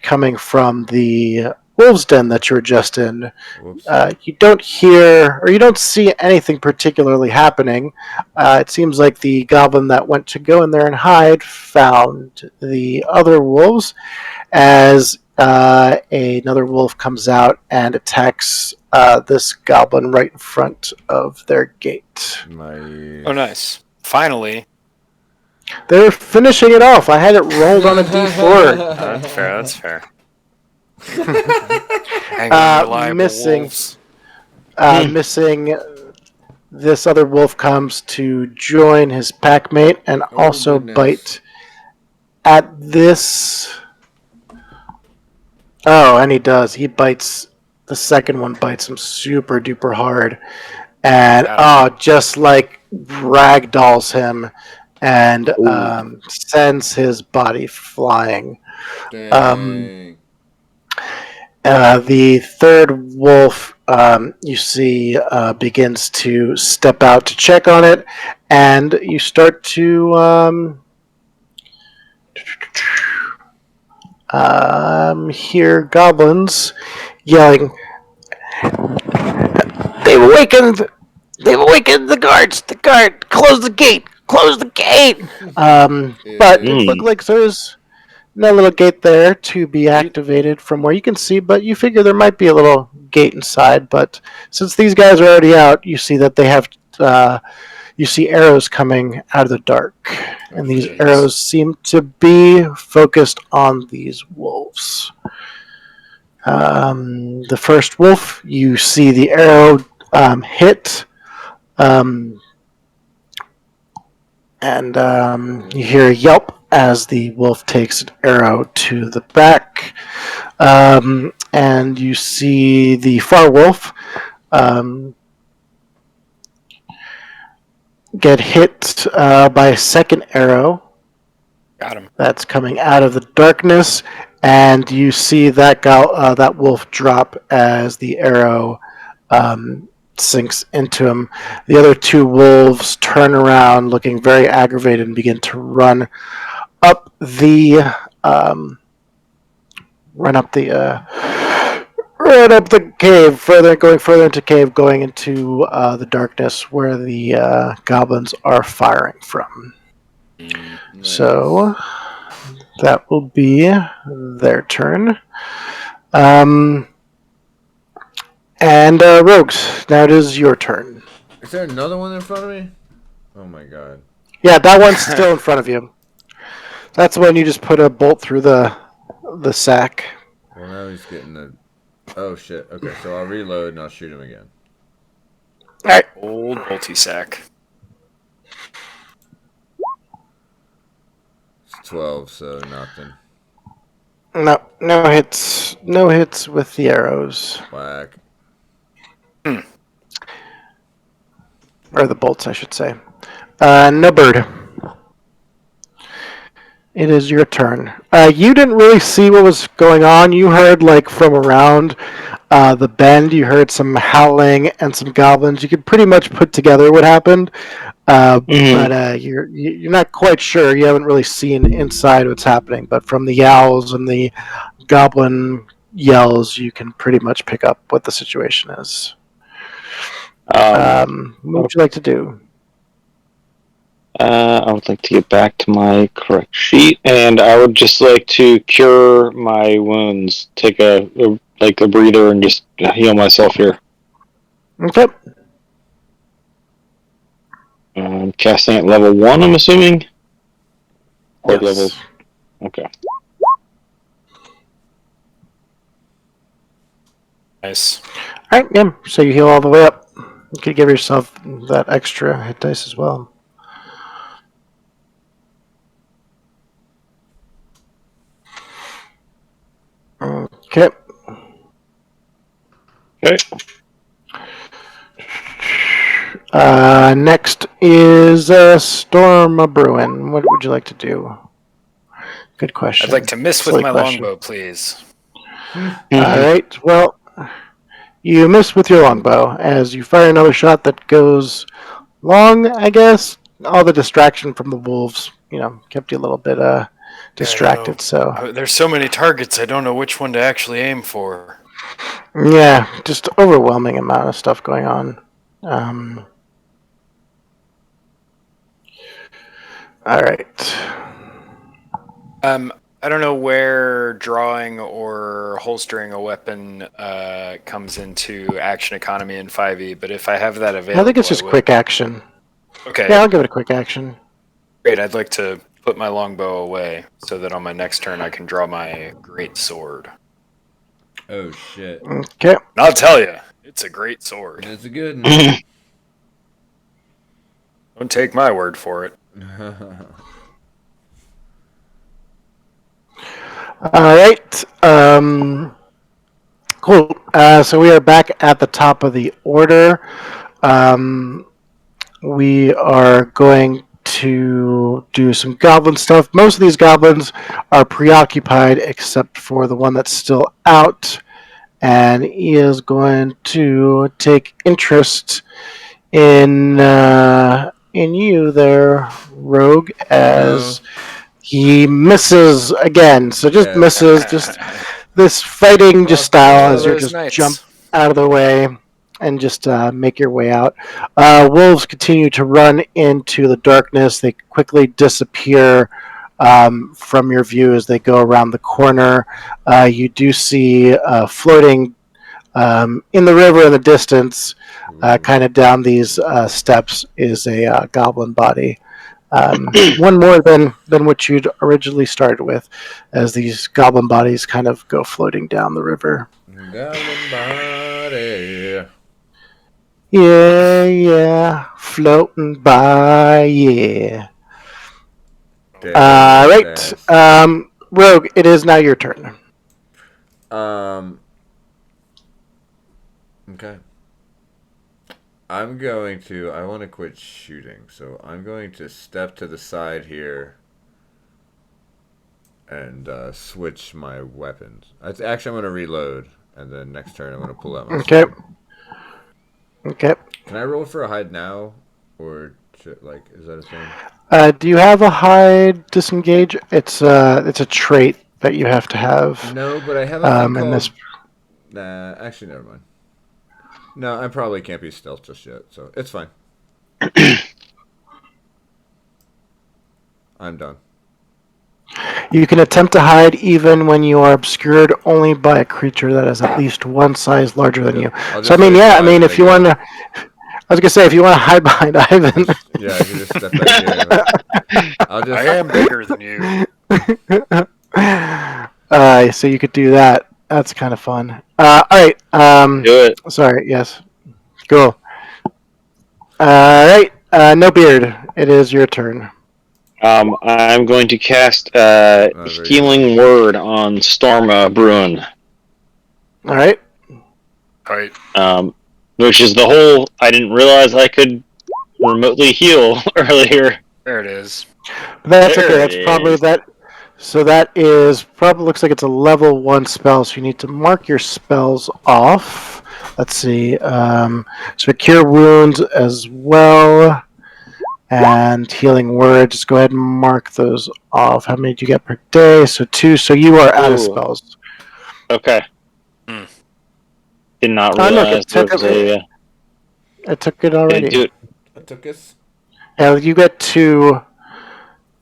coming from the wolves' den that you were just in. Whoops. You don't hear, or you don't see anything particularly happening. It seems like the goblin that went to go in there and hide found the other wolves as another wolf comes out and attacks this goblin right in front of their gate. Nice. Oh, nice. Finally. They're finishing it off. I had it rolled on a d4. That's fair. That's fair. Unreliable missing. wolves. Missing. This other wolf comes to join his packmate and also goodness. bite at this. Oh, and he does. He bites. The second one bites him super duper hard, and just like ragdolls him, and sends his body flying. Dang. The third wolf, you see, begins to step out to check on it, and you start to hear goblins yelling, "They've awakened! They've awakened the guards! The guard! Close the gate! Close the gate!" But it looked like there's no little gate there to be activated from where you can see, but you figure there might be a little gate inside. But since these guys are already out, you see that they have, you see arrows coming out of the dark. And these arrows seem to be focused on these wolves. The first wolf, you see the arrow hit, and you hear a yelp as the wolf takes an arrow to the back. And you see the far wolf get hit by a second arrow. Got him. That's coming out of the darkness, and you see that that wolf drop as the arrow sinks into him. The other two wolves turn around, looking very aggravated, and begin to run up the cave, going further into cave, going into the darkness where the goblins are firing from. Nice. So that will be their turn. And Rogues, now it is your turn. Is there another one in front of me? Oh my god. Yeah, that one's still in front of you. That's the one you just put a bolt through the sack. Well, now he's getting the. Oh shit. Okay, so I'll reload and I'll shoot him again. All right. Old multi-sack. It's 12, so nothing. No, no hits. No hits with the arrows Whack. or the bolts, I should say. No bird. It is your turn. You didn't really see what was going on. You heard, like, from around the bend, you heard some howling and some goblins. You could pretty much put together what happened, but you're not quite sure. You haven't really seen inside what's happening. But from the yowls and the goblin yells, you can pretty much pick up what the situation is. What would you like to do? I would like to get back to my correct sheet, and I would just like to cure my wounds. Take a breather and just heal myself here. Okay. Casting at level 1, I'm assuming? Or Yes. level... Okay. Nice. All right, yeah. So you heal all the way up. You could give yourself that extra hit dice as well. Okay. Okay. Next is Storm Bruin. What would you like to do? Good question. I'd like to miss with Silly my question. longbow, please. All right. Well, you miss with your longbow as you fire another shot that goes long. I guess all the distraction from the wolves, kept you a little bit distracted. So There's so many targets, I don't know which one to actually aim for. yeah, just overwhelming amount of stuff going on. All right. I don't know where drawing or holstering a weapon comes into action economy in 5e, but if I have that available, I think it's just would. quick action. Okay, Yeah, I'll give it a quick action. great. I'd like to put my longbow away so that on my next turn I can draw my great sword. Oh shit. Okay. And I'll tell you, it's a great sword. It's a good one. Don't take my word for it. All right. Cool. So we are back at the top of the order. We are going to do some goblin stuff. Most of these goblins are preoccupied, except for the one that's still out, and he is going to take interest in you there, Rogue, as he misses again. So just misses, just this fighting just style as you just jump out of the way and just make your way out. Wolves continue to run into the darkness. They quickly disappear from your view as they go around the corner. You do see floating in the river in the distance, kind of down these steps, is a goblin body. One more than what you'd originally started with, as these goblin bodies kind of go floating down the river. Goblin body. Yeah, floating by, yeah. Right. Rogue, it is now your turn. Okay. I want to quit shooting, so I'm going to step to the side here and switch my weapons. Actually, I'm going to reload, and then next turn I'm going to pull out my sword. Okay. Can I roll for a hide now, or is that a thing? Do you have a hide disengage? It's a trait that you have to have. No, but I have a thing called... this... Nah, actually, never mind. No, I probably can't be stealth just yet, so it's fine. I'm done. You can attempt to hide even when you are obscured only by a creature that is at least one size larger than you. So if you want to, I was gonna say if you want to hide behind Ivan. Yeah, I can just step back here. I am bigger than you. So you could do that. That's kind of fun. All right. Do it. Sorry. Yes. Cool. All right. No beard. It is your turn. I'm going to cast Very Healing Word on Storma Bruin, All right. Right. which is the whole. I didn't realize I could remotely heal earlier. There it is. That's There okay. it That's probably is. that. So that is probably looks like it's a level 1 spell. So you need to mark your spells off. Let's see. So cure wounds as well, and healing word. Just go ahead and mark those off. How many do you get per day? So 2. So you are out of Ooh. spells. Okay. Hmm. Did not Oh look, realize there was a. I took it I already. do it. I took us. Yeah, you get 2.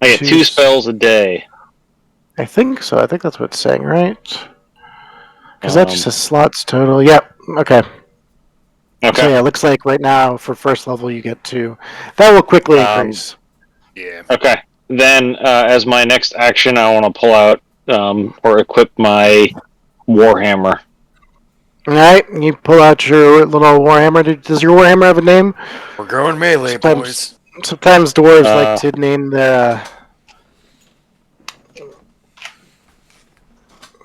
I get 2 spells a day. I think so. I think that's what it's saying, right? Because that just Um, says slots total. Yep. Okay. So okay. yeah, it looks like right now for first level you get 2. That will quickly Um, increase. Yeah. okay. Then, as my next action, I want to pull out or equip my Warhammer. All right, you pull out your little warhammer. Does your warhammer have a name? We're going melee, Sometimes, boys. sometimes dwarves like Uh, to name their.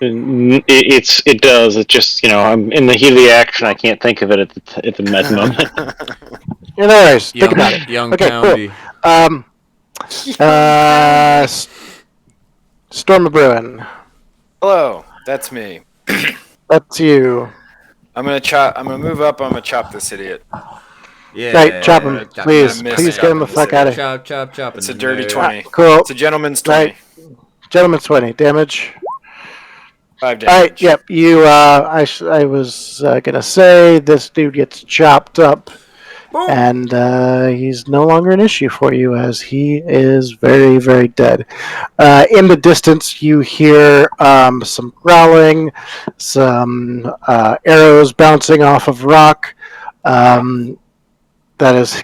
it does. It just I'm in the heat of the action. I can't think of it at the moment. Yeah, no worries. Think about it. Young Okay, cool. Poundy. Um, uh, S- Storm of Bruin. Hello, that's me. That's you. I'm gonna move up. I'm gonna chop this idiot. Yeah. Right, chop him, I'm please. gonna miss Please get him the chopping fuck this out of idiot. here. Chop. It's a dirty nerd. 20. Cool. It's a gentleman's Right, 20. gentleman's 20 damage. 5 All right, damage. yep. You. I was gonna say this dude gets chopped up, Boom. and he's no longer an issue for you as he is very, very dead. In the distance, you hear some growling, some arrows bouncing off of rock. That is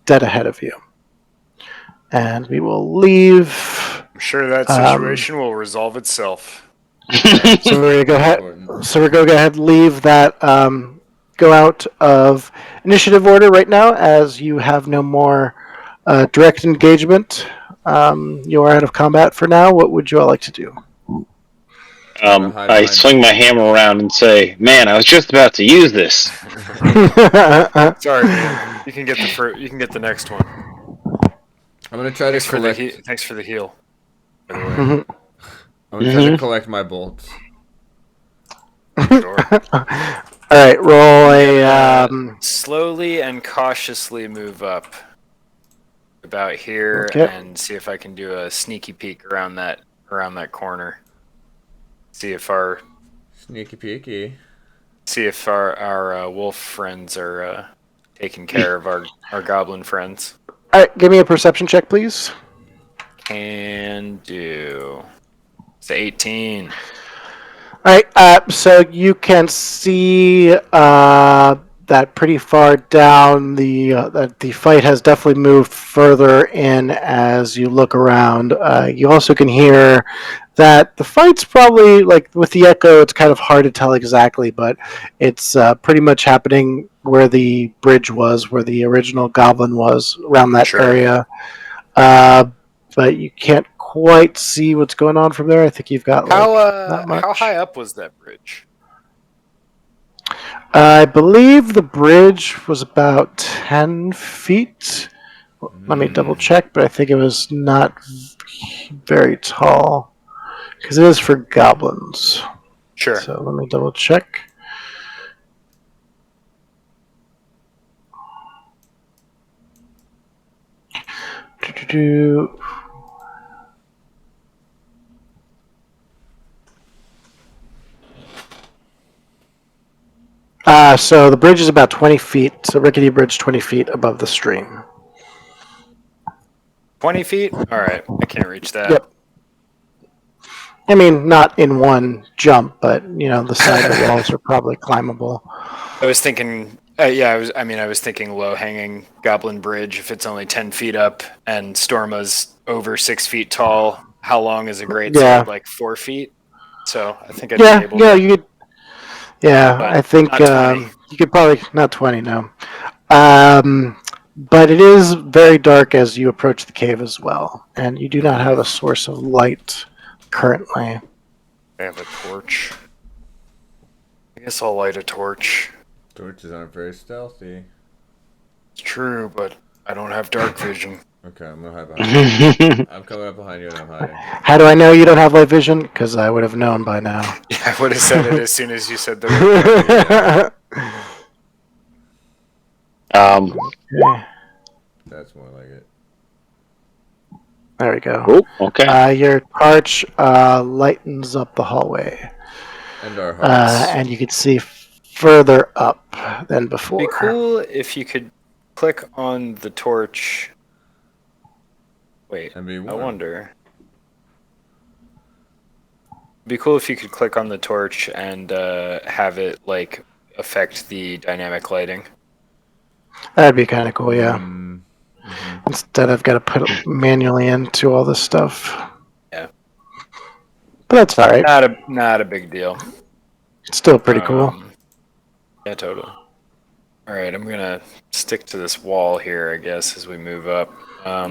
dead ahead of you, and we will leave. I'm sure that Um, situation will resolve itself. So we're gonna go ahead. Important. So we're gonna go ahead and leave that. Go out of initiative order right now, as you have no more direct engagement. You are out of combat for now. What would you all like to do? I'm gonna hide I behind. swing my hammer around and say, "Man, I was just about to use this." Sorry, man. You can get You can get the next one. I'm gonna try to Thanks for the collect. thanks for the heal. By the way, I'm gonna try to collect my bolts. sure. All right, roll I'm a. gonna slowly and cautiously move up about here Okay. and see if I can do a sneaky peek around that corner. See if our Sneaky peeky. wolf friends are taking care of our goblin friends. All right, give me a perception check, please. Can do. It's 18. All right, so you can see that pretty far down. That the fight has definitely moved further in as you look around. You also can hear that the fight's probably like with the echo. It's kind of hard to tell exactly, but it's pretty much happening where the bridge was, where the original goblin was, around that Sure. area. But you can't quite see what's going on from there. I think you've got not much. How high up was that bridge? I believe the bridge was about 10 feet. Let me double check, but I think it was not very tall because it is for goblins. Sure. So let me double check. Do-do-do. So the bridge is about 20 feet. So rickety bridge 20 feet above the stream. 20 feet? All right. I can't reach that. Yep. I mean, not in one jump, but the side of the walls are probably climbable. I was thinking, I was thinking low-hanging goblin bridge. If it's only 10 feet up and Storma's over 6 feet tall, how long is a great Yeah. sword? Like 4 feet? so I think I'd be able yeah, to. you could. Yeah, But I think not 20. you could probably not 20. No, but it is very dark as you approach the cave as well, and you do not have a source of light currently. I have a torch. I guess I'll light a torch. Torches aren't very stealthy. It's true, but I don't have dark vision. Okay, I'm gonna hide behind you. I'm coming up behind you and I'm hiding. How do I know you don't have light vision? Because I would have known by now. Yeah, I would have said it as soon as you said the word. Okay, That's more like it. there we go. Oh, okay. Your torch lightens up the hallway, And our hearts. and you can see further up than before. It'd be cool if you could click on the torch. Wait, And be I warm. wonder. It'd be cool if you could click on the torch and have it like affect the dynamic lighting. That'd be kind of cool, yeah. Mm, Instead, I've got to put it manually into all this stuff. Yeah. But that's all right. Not a big deal. It's still pretty cool. Yeah, totally. All right, I'm gonna stick to this wall here, I guess, as we move up. How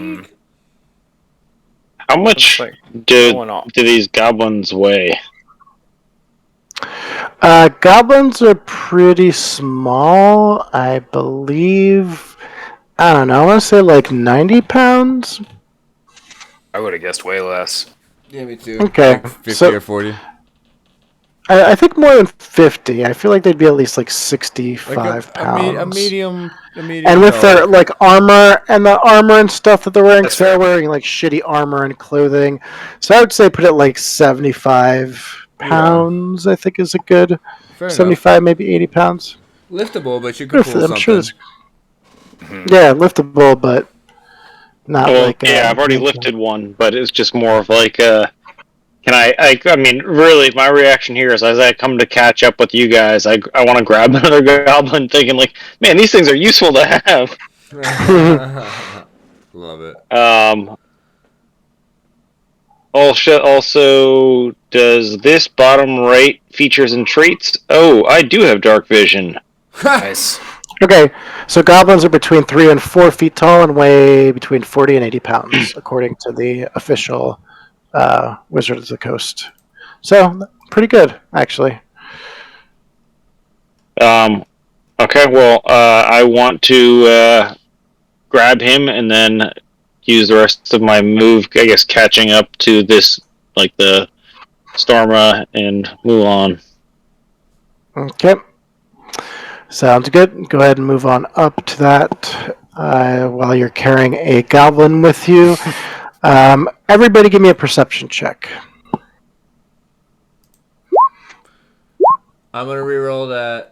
much like do going off. these goblins weigh? Goblins are pretty small, I believe. I don't know. I want to say like 90 pounds. I would have guessed way less. yeah, me too. Okay, Like 50 so- or 40. I think more than 50. I feel like they'd be at least like 65 Like pounds. a medium. And with their like armor and the armor and stuff that they're wearing, That's so they're wearing like shitty armor and clothing. So I would say put it like 75 pounds. I think is a good Fair 75, maybe 80 pounds. enough. Liftable, but you could pull I'm something. sure yeah, liftable, but not Well, like. yeah, I've already lifted one, but it's just more of like, can I mean, really, my reaction here is as I come to catch up with you guys, I want to grab another goblin, thinking like, man, these things are useful to have. Love it. Also, does this bottom right features and traits? Oh, I do have dark vision. Nice. Okay, so goblins are between 3 and 4 feet tall and weigh between 40 and 80 pounds, according to the official Wizards of the Coast. So, pretty good, actually. Okay, well, I want to grab him and then use the rest of my move, I guess, catching up to this, like the Storma, and move on. Okay. Sounds good. Go ahead and move on up to that while you're carrying a goblin with you. Everybody give me a perception check. I'm gonna reroll that.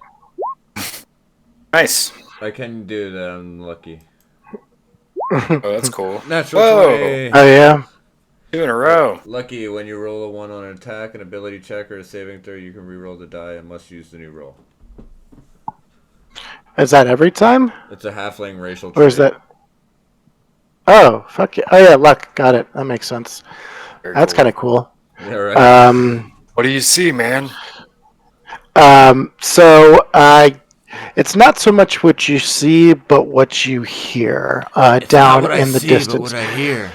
Nice. I can do that. I'm lucky. Oh, that's cool. Natural Whoa. 20. Oh, yeah? 2 in a row. Lucky when you roll a 1 on an attack, an ability check, or a saving throw, you can reroll the die and must use the new roll. Is that every time? It's a halfling racial Or is trait. that... Oh, fuck yeah. Oh, yeah, luck. Got it. That makes sense. Very That's cool. kind of cool. Yeah, right. What do you see, man? So, it's not so much what you see, but what you hear down in the distance. I hear.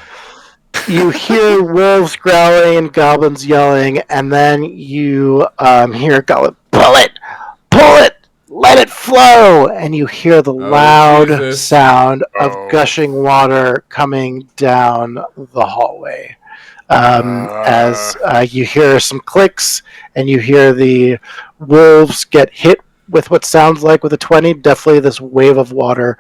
You hear wolves growling and goblins yelling, and then you hear a goblin, pull it, let it flow, and you hear the loud Jesus. sound of Oh. gushing water coming down the hallway. As you hear some clicks, and you hear the wolves get hit with what sounds like with a 20, definitely this wave of water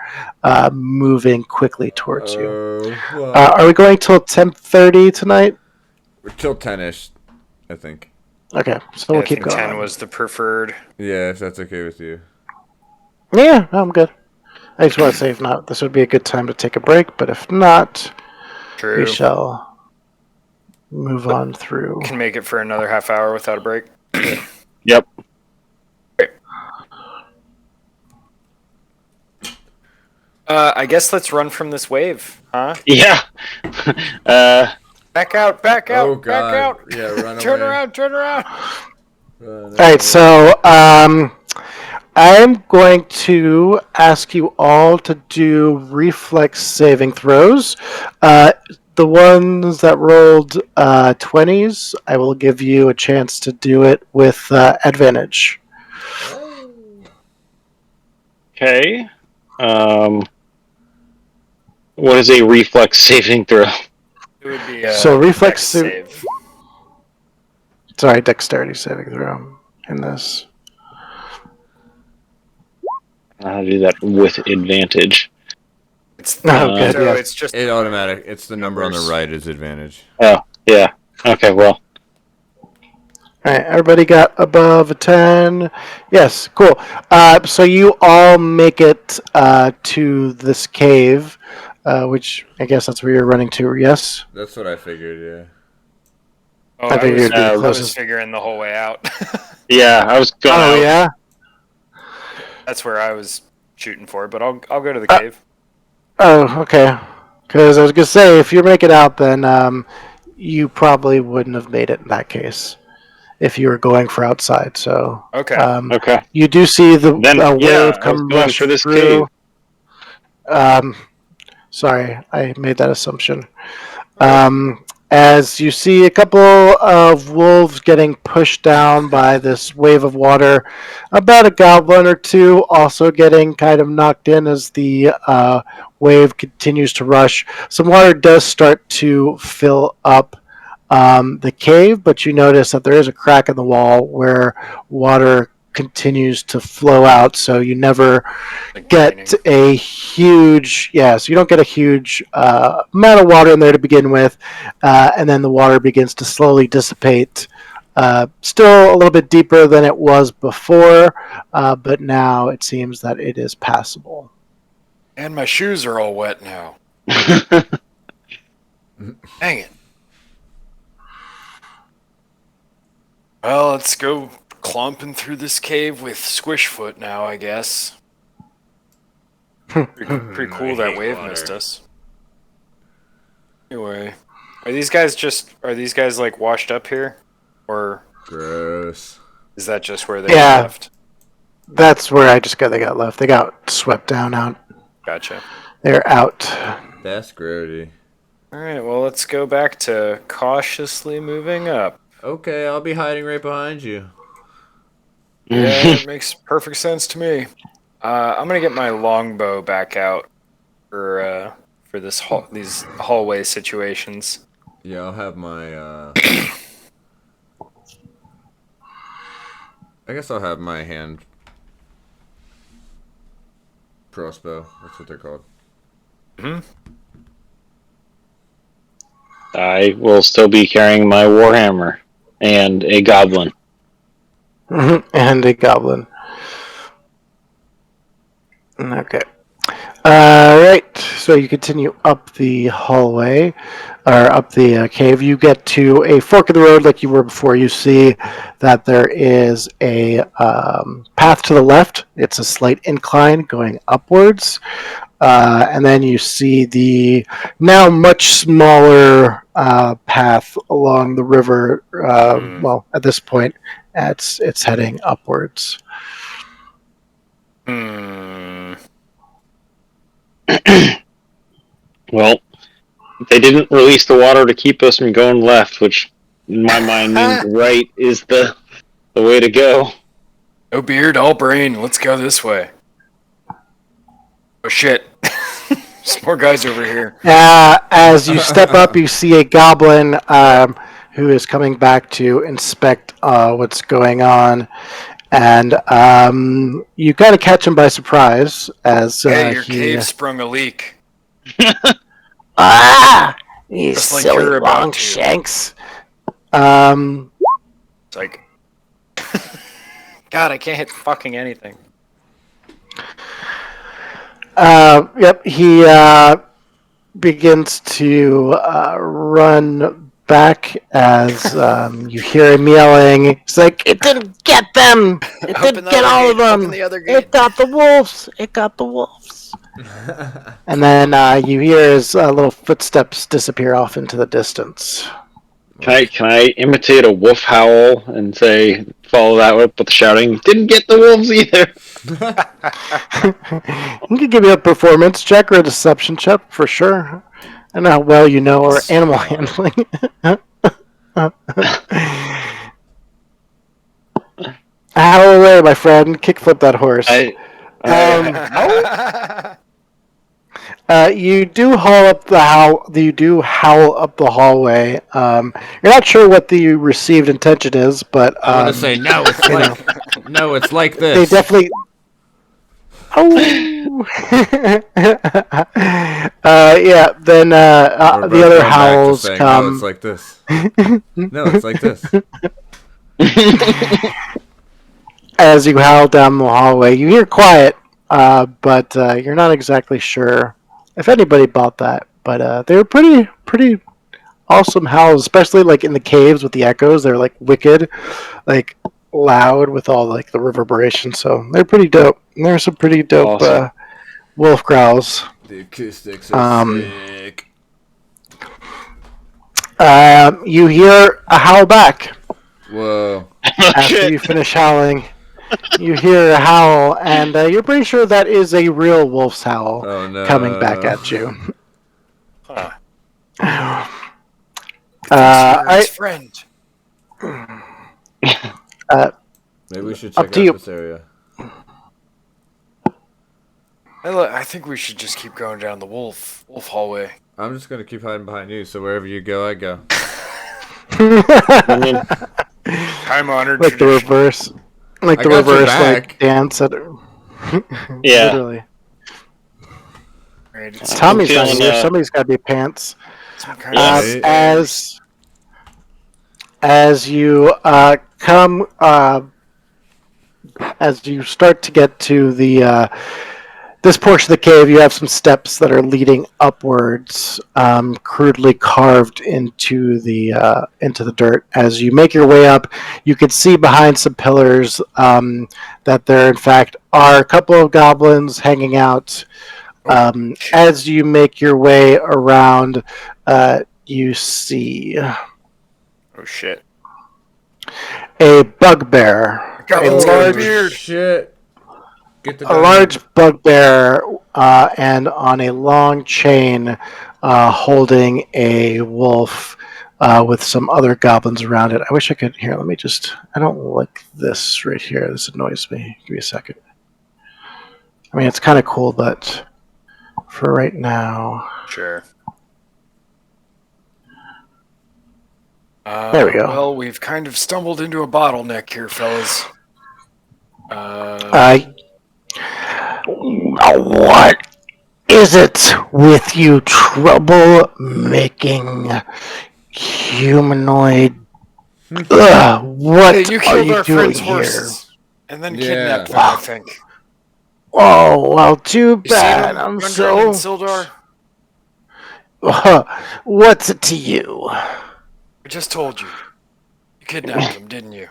moving quickly towards you. Are we going till 10:30 tonight? We're till 10ish, I think. Okay, so we'll I keep think going. 10 was the preferred. Yeah, if that's okay with you. Yeah, no, I'm good. I just want to say, if not, this would be a good time to take a break, but if not, True. we shall move on through. Can make it for another half hour without a break. Yep. I guess let's run from this wave, huh? Yeah. Back out, back out, Oh back god. out. Yeah, run Turn away. around, turn around. Run All right, away. so I'm going to ask you all to do reflex saving throws. The ones that rolled 20s, I will give you a chance to do it with advantage. Okay. What is a reflex saving throw? It would be So a reflex dex sa- save. Sorry, dexterity saving throw in this. I'll do that with advantage. It's Oh, good. so Yeah. it's just It automatic. It's the number on the numbers. right is advantage. Oh, yeah. Okay, well. All right, everybody got above a 10. Yes, cool. So you all make it to this cave, which I guess that's where you're running to, yes? That's what I figured. Yeah. Oh, I figured it'd be the I was closest. figuring the whole way out. Yeah, I was going Oh, out. yeah? That's where I was shooting for, but I'll go to the cave. Oh, okay. Because I was going to say, if you make it out, then you probably wouldn't have made it in that case if you were going for outside. So Okay. Okay. you do see the Then, wave yeah, I was come going rush for this through. cave. Sorry, I made that assumption. As you see a couple of wolves getting pushed down by this wave of water, about a goblin or two also getting kind of knocked in as the wave continues to rush. Some water does start to fill up the cave, but you notice that there is a crack in the wall where water continues to flow out, so you never Like get raining. a huge so you don't get a huge amount of water in there to begin with, and then the water begins to slowly dissipate, still a little bit deeper than it was before, but now it seems that it is passable. And my shoes are all wet now. Dang it. Well, let's go clomping through this cave with Squishfoot now, I guess. Pretty cool I that hate wave water. missed us. Anyway, are these guys like washed up here? Or Gross. is that just where they Yeah. left? That's where they got left. They got swept down out. Gotcha. They're out. That's grody. Alright, well, let's go back to cautiously moving up. Okay, I'll be hiding right behind you. Yeah, it makes perfect sense to me. I'm gonna get my longbow back out for these hallway situations. Yeah, I'll have my. I guess I'll have my hand crossbow. That's what they're called. I will still be carrying my warhammer and a goblin. And a goblin. Okay. Right. So you continue up the hallway, or up the cave. You get to a fork of the road like you were before. You see that there is a path to the left. It's a slight incline going upwards. And then you see the now much smaller path along the river. Well, at this point, it's heading upwards. Well, they didn't release the water to keep us from going left, which in my mind means right is the way to go. No beard, all brain. Let's go this way. Oh shit! There's more guys over here. As you step up, you see a goblin who is coming back to inspect what's going on, and you kind of catch him by surprise as Hey, your he. cave sprung a leak. You Just like silly you're about to. Longshanks. It's like, God, I can't hit fucking anything. Yep, he begins to run back as you hear him yelling. It's like, it didn't get them! It Open didn't the get other all gate, of them! open the other gate. It got the wolves! It got the wolves! And then you hear his little footsteps disappear off into the distance. Can I imitate a wolf howl and say follow that up with shouting? Didn't get the wolves either. You can give me a performance check or a deception check for sure. I don't know how well you know or animal handling. Howl away, my friend. Kickflip that horse. You do howl up the You do howl up the hallway. You're not sure what the received intention is, but I want to say no. It's like no. It's like this. they definitely. Oh. Yeah. Then We're the both other going back to howls saying, come. No, it's like this. No, it's like this. As you howl down the hallway, you hear quiet, but you're not exactly sure if anybody bought that. But they were pretty awesome howls, especially like in the caves with the echoes. They're like wicked, like loud with all like the reverberation. So they're pretty dope. And there's some pretty dope Awesome. wolf growls. The acoustics are sick. You hear a howl back Whoa. after you finish howling. You hear a howl, and you're pretty sure that is a real wolf's howl Oh no. coming back at you. Huh. I, friend. Maybe we should Up check to out you. this area. I think we should just keep going down the wolf hallway. I'm just gonna keep hiding behind you, so wherever you go, I go. I mean, Time honored like the tradition. reverse, like I the got your reverse, back. like dance. Yeah. Literally. Right, it's Tommy's not feeling, here. Somebody's got to be pants. some kind Yeah. of Right. As you come, as you start to get to the this portion of the cave, you have some steps that are leading upwards, crudely carved into the dirt. As you make your way up, you can see behind some pillars that there, in fact, are a couple of goblins hanging out. As you make your way around, you see Oh shit! a bugbear, Goblin's got a beard. Shit. Get the a large bugbear, and on a long chain, holding a wolf with some other goblins around it. I wish I could. Here, let me just. I don't like this right here. This annoys me. Give me a second. I mean, it's kind of cool, but for right now, Sure. There we go. Well, we've kind of stumbled into a bottleneck here, fellas. What is it with you trouble-making humanoid? What Hey, you are killed you our doing friend's here? horses and then Yeah. kidnapped them, I think. Oh, well, too You seen bad. them I'm wandering so. in Sildar? What's it to you? I just told you. You kidnapped them, didn't you?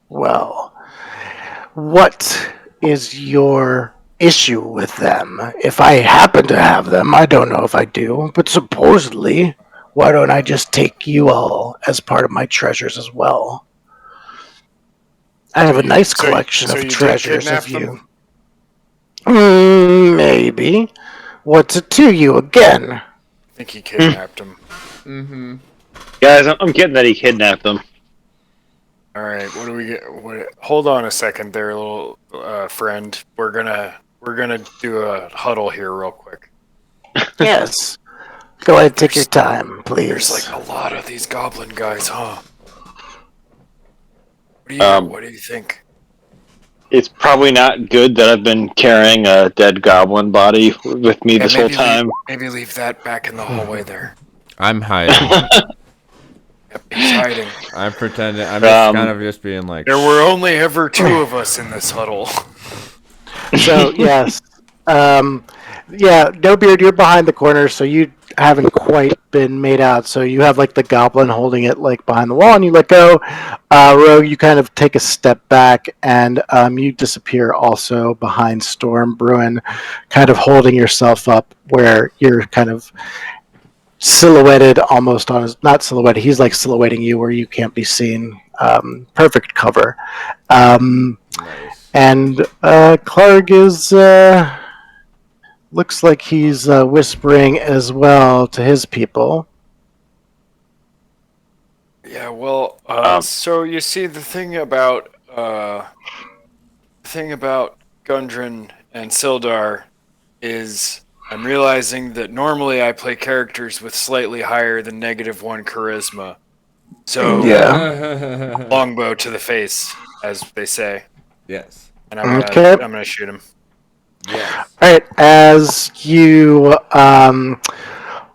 Well, what is your issue with them? If I happen to have them, I don't know if I do, but supposedly, why don't I just take you all as part of my treasures as well? I have a nice collection so of you did treasures kidnap of them? you. Maybe. What's it to you again? I think he kidnapped them. Mm-hmm. guys, I'm getting that he kidnapped them. All right, what do we get? Hold on a second, there, little friend. We're gonna do a huddle here, real quick. Yes. Go ahead, take your time, please. There's like a lot of these goblin guys, huh? What do you think? It's probably not good that I've been carrying a dead goblin body with me this whole time. Maybe leave that back in the hallway there. I'm hiding. Yep, he's hiding. I'm pretending. I'm just kind of just being like. There were only ever two of us in this huddle. So, yes, Yeah, no beard. You're behind the corner, so you haven't quite been made out. So you have like the goblin holding it like behind the wall, and you let go. Rogue, you kind of take a step back, and you disappear also behind Storm Bruin, kind of holding yourself up where you're kind of silhouetted almost on his, not silhouetted. He's like silhouetting you where you can't be seen. Perfect cover. Nice. And Clark is. Looks like he's whispering as well to his people. Yeah, well, so you see the thing about Gundren and Sildar is I'm realizing that normally I play characters with slightly higher than -1 charisma. So Yeah. longbow to the face, as they say, Yes. and Okay. I'm gonna shoot him. Yes. All right. As you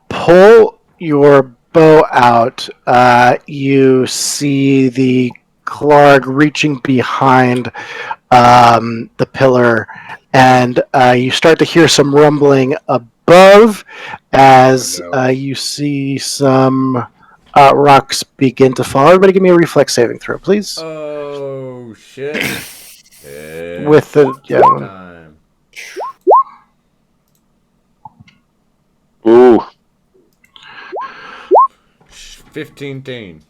pull your bow out, you see the Clark reaching behind the pillar, and you start to hear some rumbling above as Oh, no. you see some rocks begin to fall. Everybody, give me a reflex saving throw, please. Oh shit. With the Time. Ooh. 15 teen.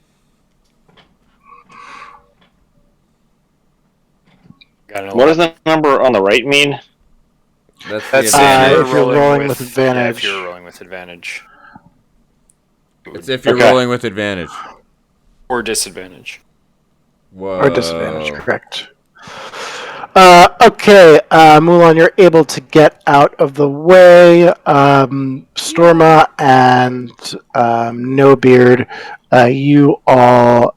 What does the number on the right mean? That's That's the advantage. if you're rolling with advantage. Yeah, if you're rolling with advantage It's if you're Okay. rolling with advantage. or disadvantage. Whoa. Or disadvantage, correct. Okay, Mulan, you're able to get out of the way. Storma and No Beard, you all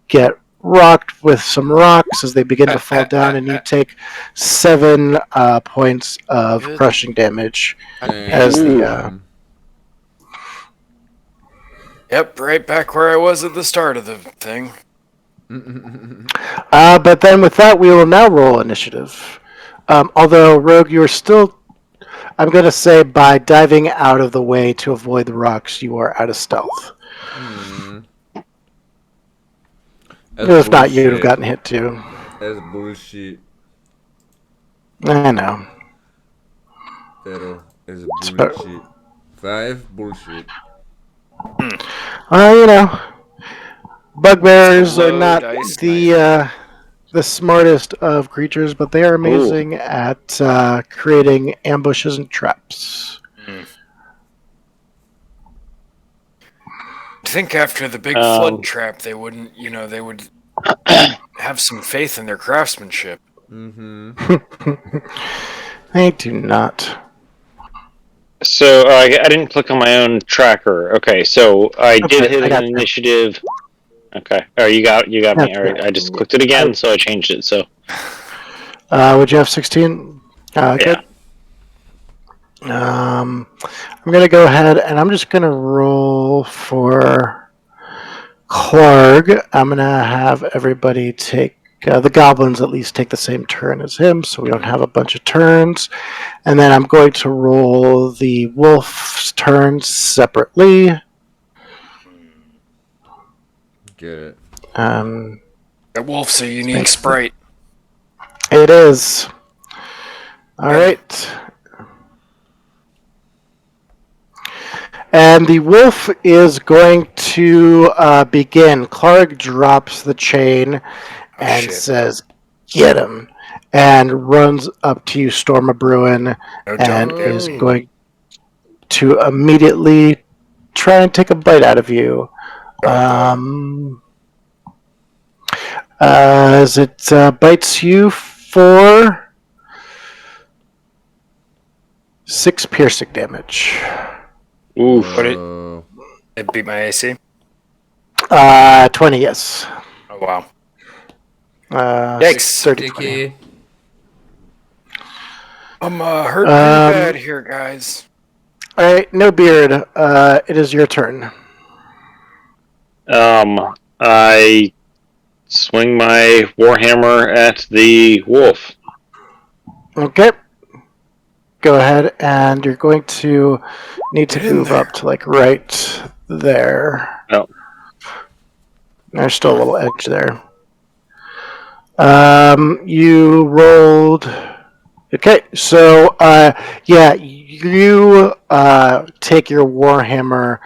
get rocked with some rocks as they begin to fall down, and you take 7 points of Good. crushing damage as the. Yep, right back where I was at the start of the thing. But then with that, we will now roll initiative. Although, Rogue, you're still, I'm going to say, by diving out of the way to avoid the rocks, you are out of stealth. If not, you would have gotten hit too. That's bullshit. I know. Pero is But- bullshit. 5 bullshit. You know, bugbears are Low not dice the smartest of creatures, but they are amazing at creating ambushes and traps. I think after the big flood trap, they wouldn't, they would have some faith in their craftsmanship. They do not. So I didn't click on my own tracker. Okay, so I did Okay, hit I got an you. initiative. Okay. Oh, you got me. That's All right. good. I just clicked it again, so I changed it. So Would you have 16? Good. I'm going to go ahead and I'm just going to roll for Clark. I'm going to have everybody take, the goblins at least take the same turn as him, so we don't have a bunch of turns. And then I'm going to roll the wolf's turn separately. Get it. The wolf's a unique Thanks. sprite. It is. All right. And the wolf is going to begin. Clark drops the chain and shit. says, "Get him!" and runs up to you, Storma Bruin, and is going to immediately try and take a bite out of you. As it bites you for 6 piercing damage. oof. It beat my AC. 20, yes. Oh wow. Yikes. 30, 20. Sticky. I'm hurt pretty bad here, guys. All right, No Beard. It is your turn. I swing my warhammer at the wolf. Okay. go ahead, and you're going to need to Get in move there. up to like right there. Oh. There's still a little edge there. You rolled. Okay, so yeah, you take your warhammer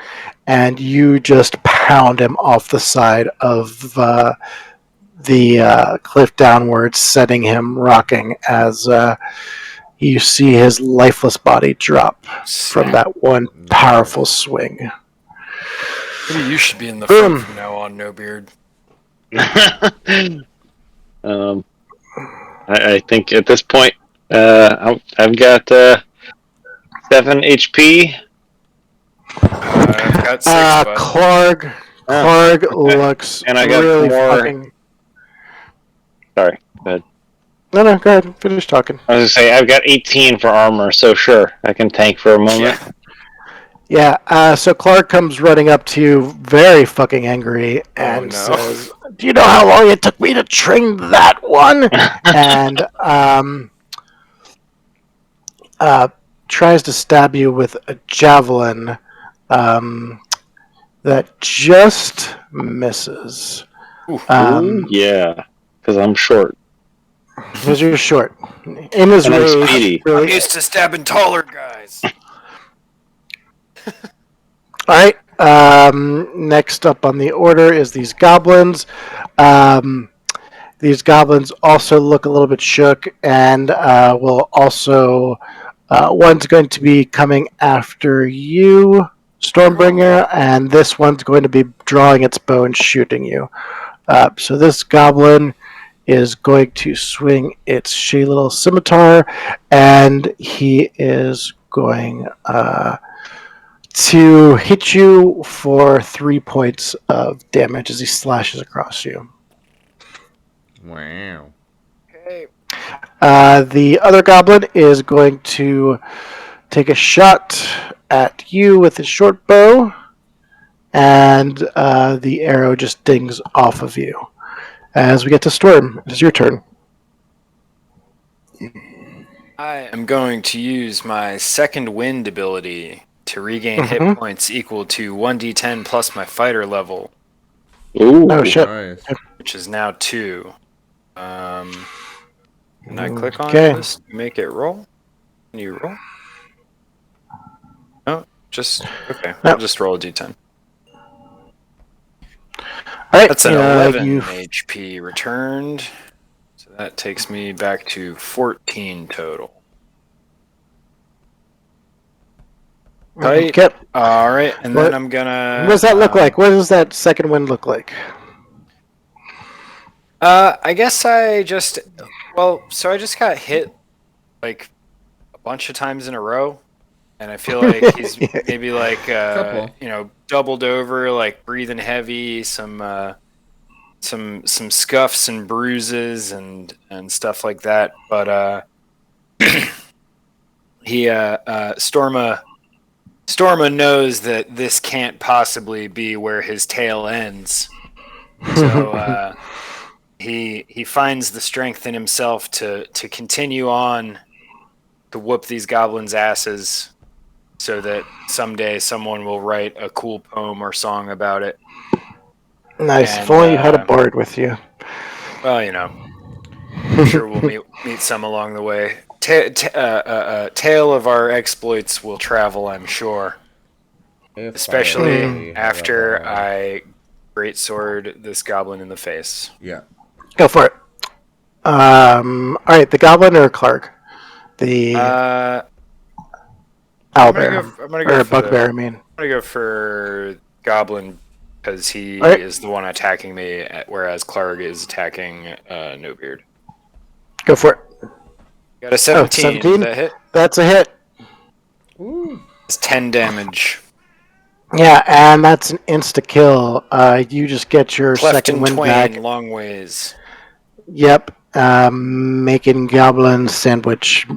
and you just pound him off the side of the cliff downwards, setting him rocking as you see his lifeless body drop from that one powerful swing. Maybe you should be in the Boom. front from now on, No Beard. I think at this point, I've got 7 HP. I've got 6, bud. Clark looks And I got really more- fucking. Sorry, go ahead. No, go ahead. Finish talking. I was gonna say I've got 18 for armor, so sure, I can tank for a moment. Yeah, so Clark comes running up to you, very fucking angry, and no. says, "Do you know how long it took me to train that one?" And tries to stab you with a javelin that just misses. Ooh, yeah, because I'm short. Because you're short. In his And I'm rage, speedy. I'm really. used to stabbing taller guys. All right. Next up on the order is these goblins. These goblins also look a little bit shook, and will also. One's going to be coming after you, Stormbringer, and this one's going to be drawing its bow and shooting you. So this goblin is going to swing its shitty little scimitar, and he is going to hit you for 3 points of damage as he slashes across you. Wow. Okay. The other goblin is going to take a shot at you with his short bow, and the arrow just dings off of you. As we get to Storm, it is your turn. I am going to use my second wind ability to regain hit Mhm. points equal to 1d10 plus my fighter level, Ooh, Oh shit! Nice. which is now 2. Can I click on Okay. this to make it roll? Can you roll? No, just okay. No. I'll just roll a d10. All right, That's an 11 you HP returned. So that takes me back to 14 total. Tight. Okay. All right, and What- then I'm gonna. What does that look like? What does that second wind look like? I guess I just. Well, so I just got hit like a bunch of times in a row, and I feel like he's maybe like Couple. doubled over, like breathing heavy, some scuffs and bruises and stuff like that. But he Storma knows that this can't possibly be where his tail ends. So he finds the strength in himself to continue on to whoop these goblins' asses, so that someday someone will write a cool poem or song about it. Nice. And, If only you had a bard with you. Well, I'm sure we'll meet some along the way. Tale of our exploits will travel, I'm sure. Especially after I greatsword this goblin in the face. Yeah. Go for it. All right, the goblin or Clark? The I'm owlbear. gonna go Or for bugbear, I mean. I'm gonna go for goblin because he All right. is the one attacking me, whereas Clark is attacking No Beard. Go for it. Got a 17. 17? Does that hit? That's a hit. It's 10 damage. Yeah, and that's an insta-kill. You just get your Cleft second in wind twain, back. long ways. Yep. Making goblin sandwich.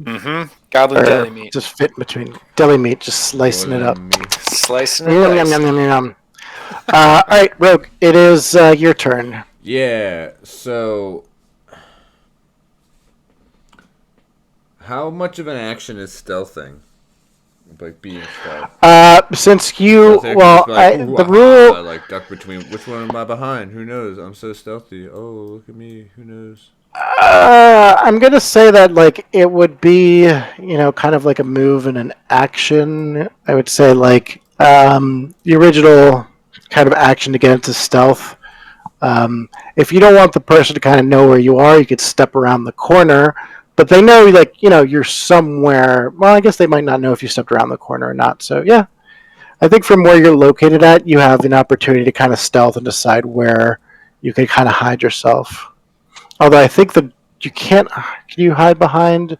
Mm-hmm. Goblin Or deli meat. just fit between deli meat, just slicing it up. Slicing it. Yum, yum, dicing. yum, yum, yum. All right, Rogue, it is your turn. Yeah. So, How much of an action is stealthing? Like being stealth. Since you, Stealth well, just be like, ooh, the aha, rule, like duck between. Which one am I behind? Who knows? I'm so stealthy. Oh, look at me. Who knows? I'm gonna say that like it would be, kind of like a move and an action. I would say like the original kind of action to get into stealth. If you don't want the person to kind of know where you are, you could step around the corner. But they know, like, you're somewhere. Well, I guess they might not know if you stepped around the corner or not. So, yeah, I think from where you're located at, you have an opportunity to kind of stealth and decide where you can kind of hide yourself. Although I think that you can't. Can you hide behind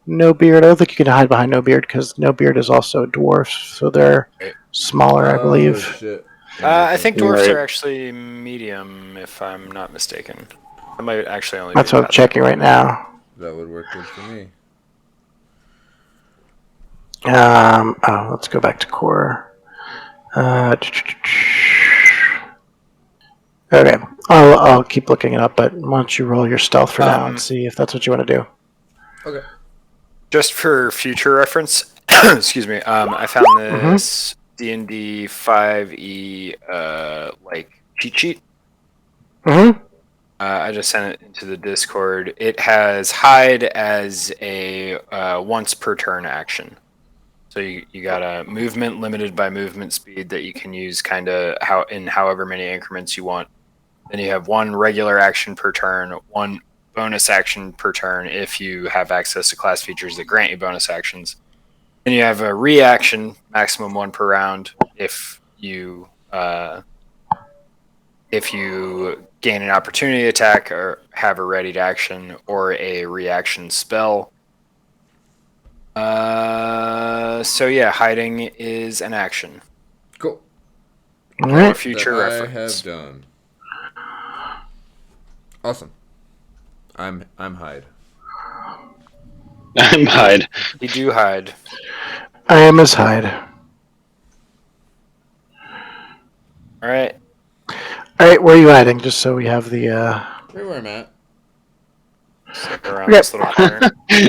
No Beard? I don't think you can hide behind No Beard because No Beard is also a dwarf, so they're smaller, I Oh believe. shit. I think dwarves Right. are actually medium, if I'm not mistaken. I might actually only. That's be what I'm checking right now. That would work good for me. Let's go back to core. Okay, I'll keep looking it up, but why don't you roll your stealth for now and see if that's what you want to do. Okay. Just for future reference, excuse me. I found this D&D 5e like cheat sheet. Mm-hmm. I just sent it into the Discord. It has hide as a once per turn action. So you got a movement limited by movement speed that you can use kind of in however many increments you want. Then you have one regular action per turn, one bonus action per turn if you have access to class features that grant you bonus actions. Then you have a reaction, maximum one per round if you gain an opportunity attack or have a readied action or a reaction spell. So yeah, hiding is an action. Cool. All For right. future That I reference. have done. Awesome. I'm hide. I'm hide. You do hide. I am as hide. All right. All right, where are you hiding? Just so we have the. Right where I'm at. Sit around Yep. this little corner.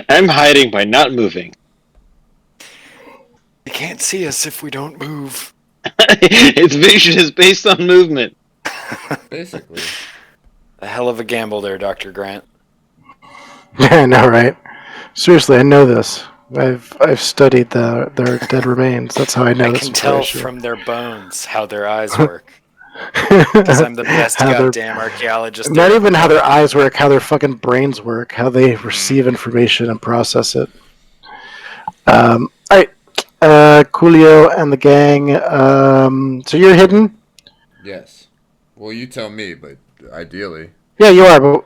I'm hiding by not moving. You can't see us if we don't move. Its vision is based on movement. Basically. A hell of a gamble there, Dr. Grant. Yeah, I know, right? Seriously, I know this. I've studied their dead remains. That's how I know I this can tell information. from their bones how their eyes work. Because I'm the best How their- goddamn archaeologist. Not there even ever how their was. eyes work, how their fucking brains work, how they receive information and process it. All right, Coolio and the gang. So you're hidden? Yes. Well, you tell me, but ideally. Yeah, you are. But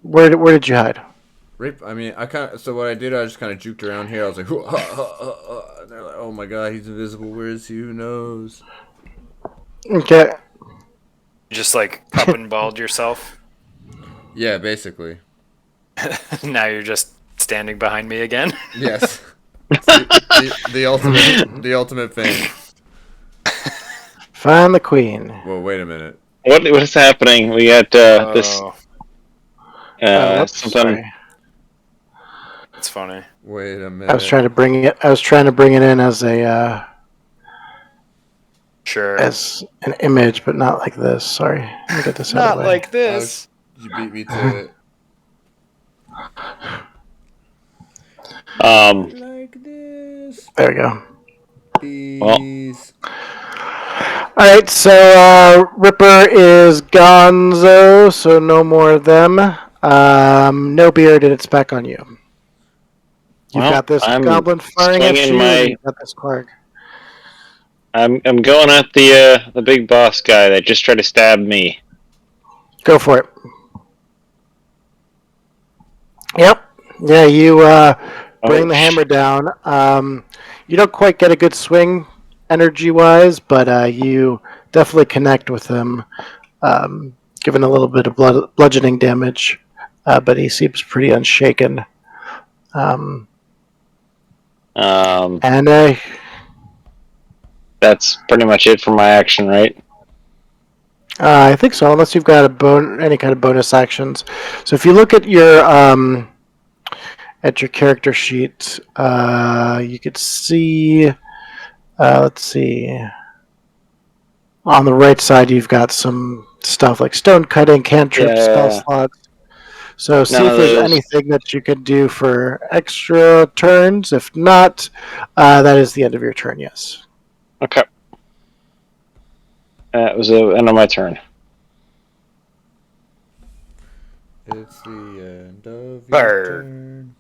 where did you hide? Right. I mean, So what I did, I just kind of juked around here. I was like, "Hoo, ha, ha, ha, ha." And they're like, "Oh my god, he's invisible. Where is he? Who knows?" Okay. Just like up and balled yourself. Yeah, basically. Now you're just standing behind me again. Yes. The ultimate thing. Find the queen. Well, wait a minute. What is happening? We got this Whoops, something. sorry. That's funny. Wait a minute. I was trying to bring it in as a Sure. as an image, but not like this. Sorry. Let me get this out of Not the way. like this. You beat me to it. Like this. There we go. Please. All right, so Ripper is Gonzo, so no more of them. No beard, and it's back on you. You've Well, got this I'm goblin firing at swinging you. my- And you've got this Clark. I'm going at the big boss guy that just tried to stab me. Go for it. Yep. Yeah, you bring the hammer down. You don't quite get a good swing energy-wise, but you definitely connect with him, given a little bit of bludgeoning damage. But he seems pretty unshaken. And That's pretty much it for my action, right? I think so, unless you've got any kind of bonus actions. So if you look at your at your character sheet, you could see. Let's see. On the right side, you've got some stuff like stone cutting, cantrips, spell Yeah. slots. So see None if of there's those. anything that you could do for extra turns. If not, that is the end of your turn. Yes. Okay. That was the end of my turn. It's the end of your Bird. turn.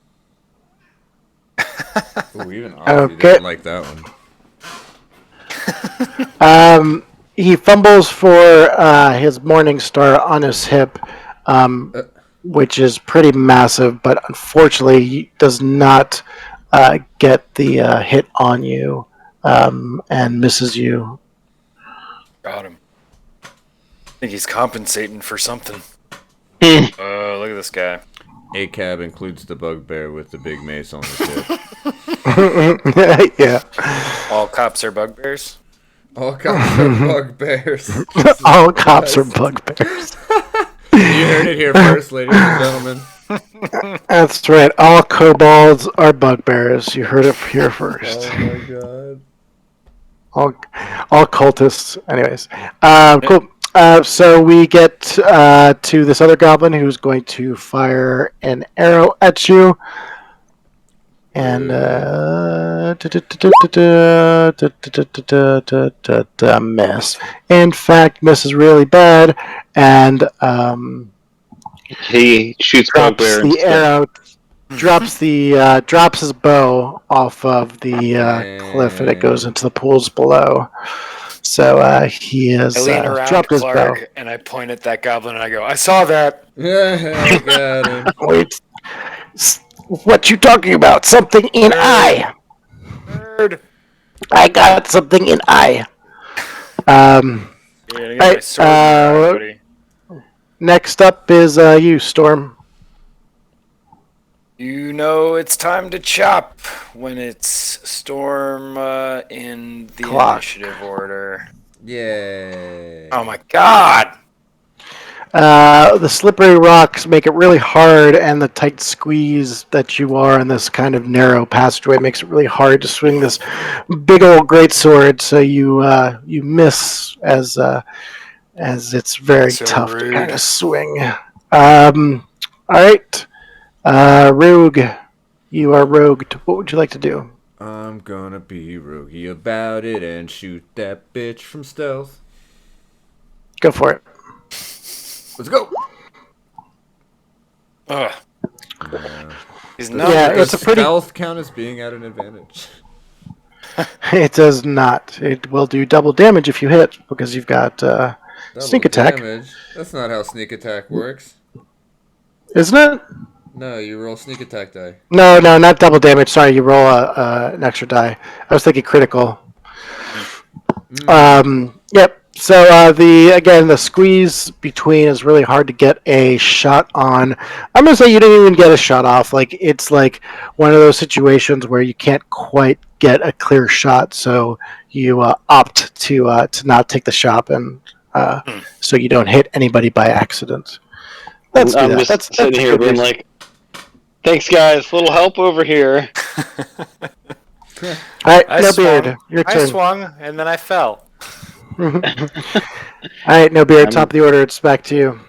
Ooh, even Ozzy Okay. didn't like that one. He fumbles for his Morning Star on his hip, which is pretty massive, but unfortunately he does not get the hit on you and misses you. Got him. I think he's compensating for something. Hmm. Look at this guy. ACAB includes the bugbear with the big mace on his hip. Yeah. All cops are bugbears. All cops are bugbears. All cops are bugbears. You heard it here first, ladies and gentlemen. That's right. All kobolds are bugbears. You heard it here first. Oh my god. All cultists. Anyways, cool. So we get to this other goblin who's going to fire an arrow at you, and miss. In fact, misses really bad, and He shoots drops bugbear the instead. arrow. Drops his bow off of the cliff, and it goes into the pools below. So he has I lean around dropped his bow. Clark and I point at that goblin and I go, I saw that. Yeah, got him. Wait, what you talking about? Something in eye. Bird. I got something in eye. Yeah, I got my sword in your eye, buddy. Next up is you, Storm. You know it's time to chop when it's Storm in the Clock. initiative order. Yeah. Oh my god! The slippery rocks make it really hard, and the tight squeeze that you are in this kind of narrow passageway makes it really hard to swing this big old greatsword. So you miss as it's very So tough rude. to kind of swing. All right, Rogue, you are rogued. What would you like to do? I'm gonna be roguey about it and shoot that bitch from stealth. Go for it. Let's go. Ugh. Yeah. He's Yeah, not. it's a pretty. Stealth count as being at an advantage. It does not. It will do double damage if you hit because you've got sneak Double attack, damage? That's not how sneak attack works. isn't it? No, you roll sneak attack die. No, not double damage. Sorry, you roll an extra die. I was thinking critical. Yep. So the squeeze between is really hard to get a shot on. I'm gonna say you didn't even get a shot off. Like it's like one of those situations where you can't quite get a clear shot, so you opt to not take the shot, and so you don't hit anybody by accident. Let's do I'm that. just That's sitting a here good being reason. like, thanks guys, little help over here. All right, no swung. beard. Your I turn. swung and then I fell. All right, no beard. Top of the order. It's back to you.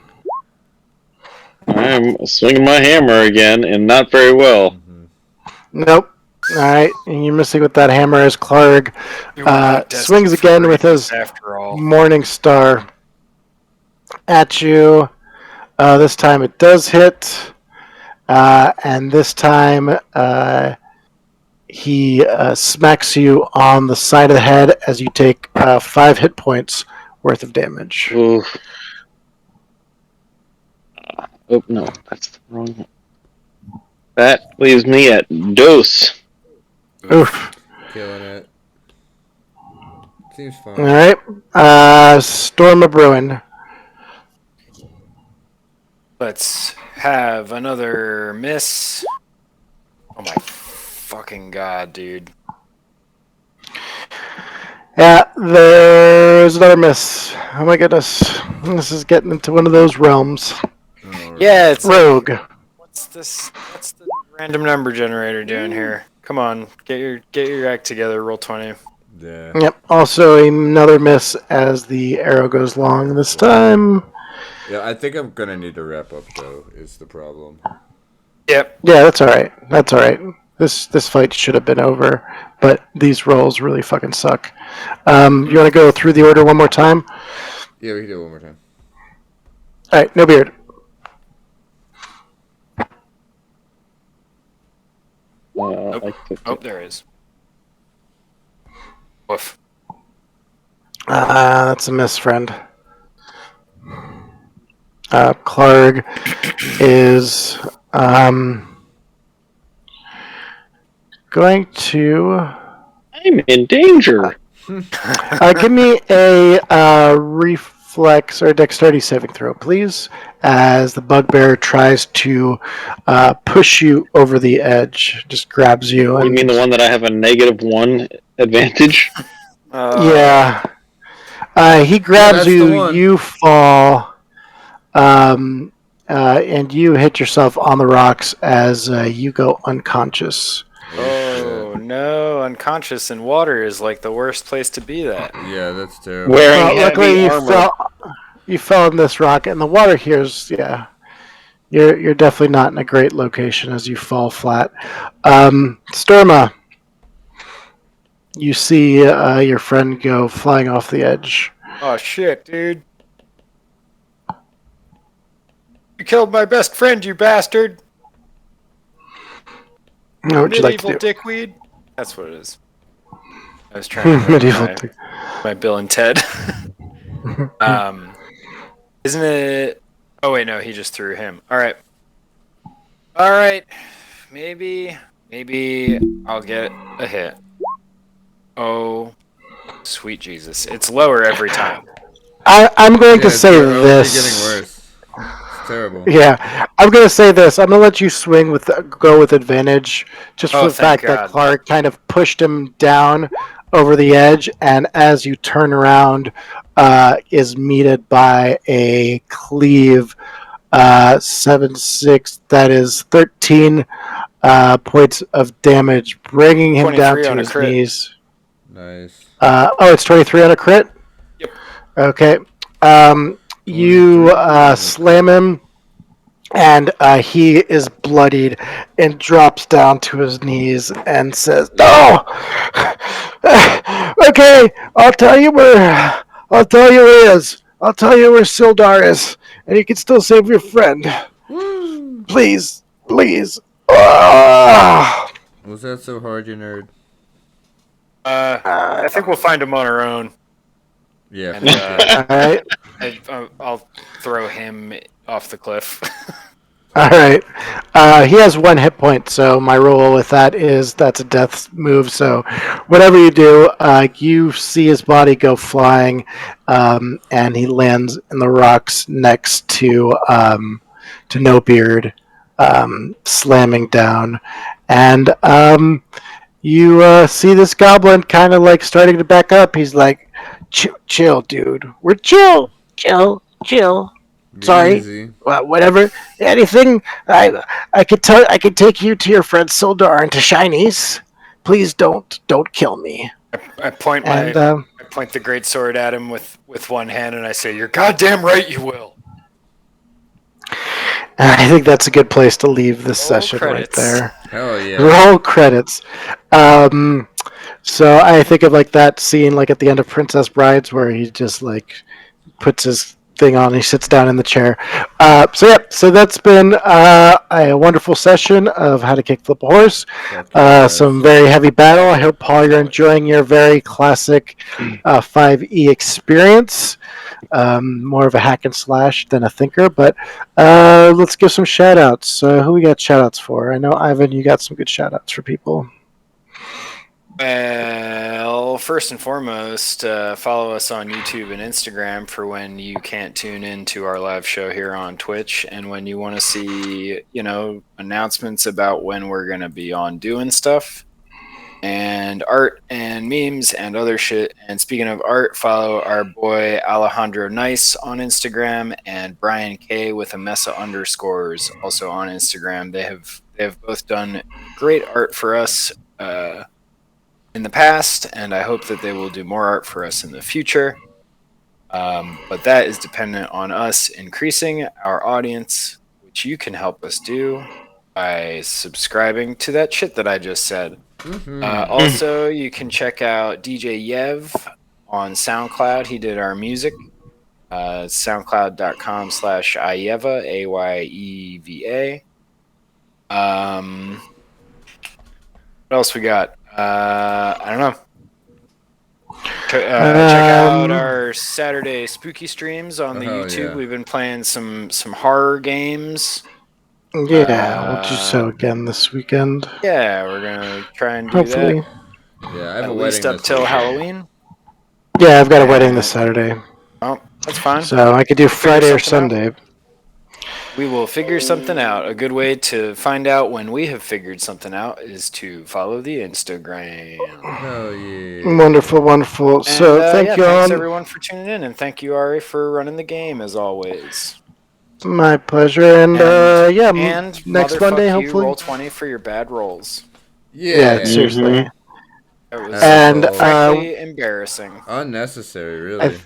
I'm swinging my hammer again, and not very well. Nope. All right, and you're missing with that hammer as Clark We were not destined swings for again with greatness his after all. Morning Star at you. This time it does hit, and this time he smacks you on the side of the head as you take 5 hit points worth of damage. Oof. Oh no, that's the wrong one. That leaves me at dose. Oof. Killing it. Seems fine. All right, Storm of Ruin. Let's have another miss. Oh my fucking god, dude. Yeah, there's another miss. Oh my goodness, this is getting into one of those realms. Alright. Yeah, it's like, Rogue. what's this? What's the Random number generator doing here. Come on, get your act together. Roll 20. Yeah. Yep. Also another miss as the arrow goes long this time. Yeah, I think I'm gonna need to wrap up though. Is the problem? Yep. Yeah, that's all right. That's all right. This fight should have been over, but these rolls really fucking suck. You want to go through the order one more time? Yeah, we can do it one more time. All right, no beard. Oh, there is. Woof. That's a miss, friend. Clark is going to I'm in danger. give me a reflex or dexterity saving throw, please, as the bugbear tries to push you over the edge. Just grabs you. And, You mean the one that I have a -1 advantage? yeah. He grabs that's you, the one. you fall, and you hit yourself on the rocks as you go unconscious. Oh no, unconscious in water is like the worst place to be that. Yeah, that's terrible. Wearing Luckily, heavy you armor. fell in this rock, and the water here is You're definitely not in a great location as you fall flat. Sturma, you see your friend go flying off the edge. Oh shit, dude. You killed my best friend, you bastard. What would you like to Medieval do? dickweed. That's what it is. I was trying to Medieval remember my Bill and Ted. Isn't it? Oh wait, no, he just threw him. All right. Maybe I'll get a hit. Oh, sweet Jesus! It's lower every time. I'm going to say You're only this. getting worse. It's terrible. Yeah, I'm going to say this. I'm going to let you go with advantage, just for Oh, the thank fact that God. Clark kind of pushed him down over the edge, and as you turn around, is meted by a cleave 7-6. That is 13 points of damage, bringing him down 23 to on a his crit. knees. Nice. It's 23 on a crit. Yep. Okay. You slam him, and he is bloodied and drops down to his knees and says, "No, okay, I'll tell you where it is. I'll tell you where Sildar is, and you can still save your friend. Please, please." Was that so hard, you nerd? I think we'll find him on our own. Yeah. And, All right. I'll throw him off the cliff. All right. He has 1 hit point, so my rule with that is that's a death move. So whatever you do, you see his body go flying, and he lands in the rocks next to No Beard, slamming down, and you see this goblin kind of like starting to back up. He's like, "Chill, dude. We're chill. Sorry. Easy. Whatever. Anything. I could take you to your friend Sildar and to Shinies. Please don't kill me." I point And I point the great sword at him with one hand, and I say, "You're goddamn right, you will." I think that's a good place to leave this Roll session credits. right there. Hell yeah. Roll credits. So I think of like that scene like at the end of Princess Brides where he just like puts his thing on and he sits down in the chair. So that's been a wonderful session of How to Kick Flip a Horse. Some very heavy battle. I hope, Paul, you're enjoying your very classic 5e experience. More of a hack and slash than a thinker, but let's give some shout outs. Who we got shout outs for? I know, Ivan, you got some good shout outs for people. Well, first and foremost, follow us on YouTube and Instagram for when you can't tune in to our live show here on Twitch, and when you want to see, announcements about when we're going to be on doing stuff. and art and memes and other shit. And speaking of art, follow our boy Alejandro Nice on Instagram and Brian K with a Mesa underscores also on Instagram. They have both done great art for us in the past, and I hope that they will do more art for us in the future. But that is dependent on us increasing our audience, which you can help us do by subscribing to that shit that I just said. Also, you can check out DJ Yev on SoundCloud. He did our music. SoundCloud.com/Ayeva, AYEVA. What else we got? I don't know. Check out our Saturday spooky streams on the YouTube. Yeah. We've been playing some horror games. Yeah, we'll do so again this weekend. Yeah, we're gonna try and do Hopefully. that. Yeah, I have at a least wedding up till weekend. Halloween. Yeah, I've got a wedding this Saturday. Oh, that's fine. So I could do Friday or Sunday. We will figure something out. A good way to find out when we have figured something out is to follow the Instagram. Hell yeah. Wonderful, wonderful. And, so thank you all. Thanks everyone for tuning in, and thank you Ari for running the game as always. My pleasure. And next Monday, hopefully. Roll 20 for your bad rolls. Yeah, seriously. That was And frankly embarrassing. Unnecessary, really.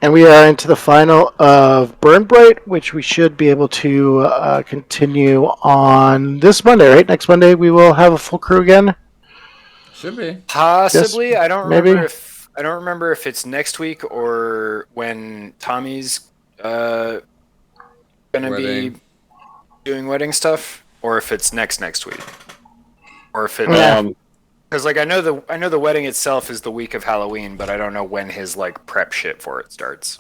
And we are into the final of Burn Bright, which we should be able to continue on this Monday, right? Next Monday we will have a full crew again. Should be. Possibly. Yes, I don't maybe. remember if it's next week or when Tommy's gonna be doing wedding stuff, or if it's next week, or if it because I know the wedding itself is the week of Halloween, but I don't know when his prep shit for it starts.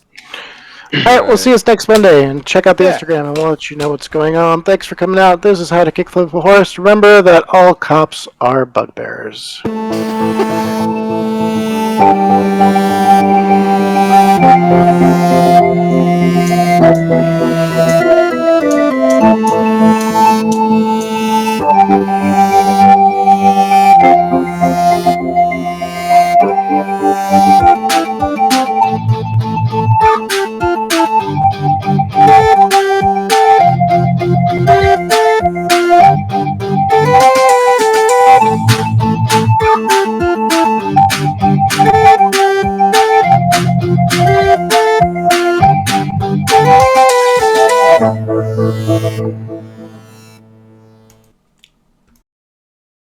All right, we'll see us next Monday, and check out the Instagram, and we'll let you know what's going on. Thanks for coming out. This is How to Kickflip a Horse. Remember that all cops are bugbears.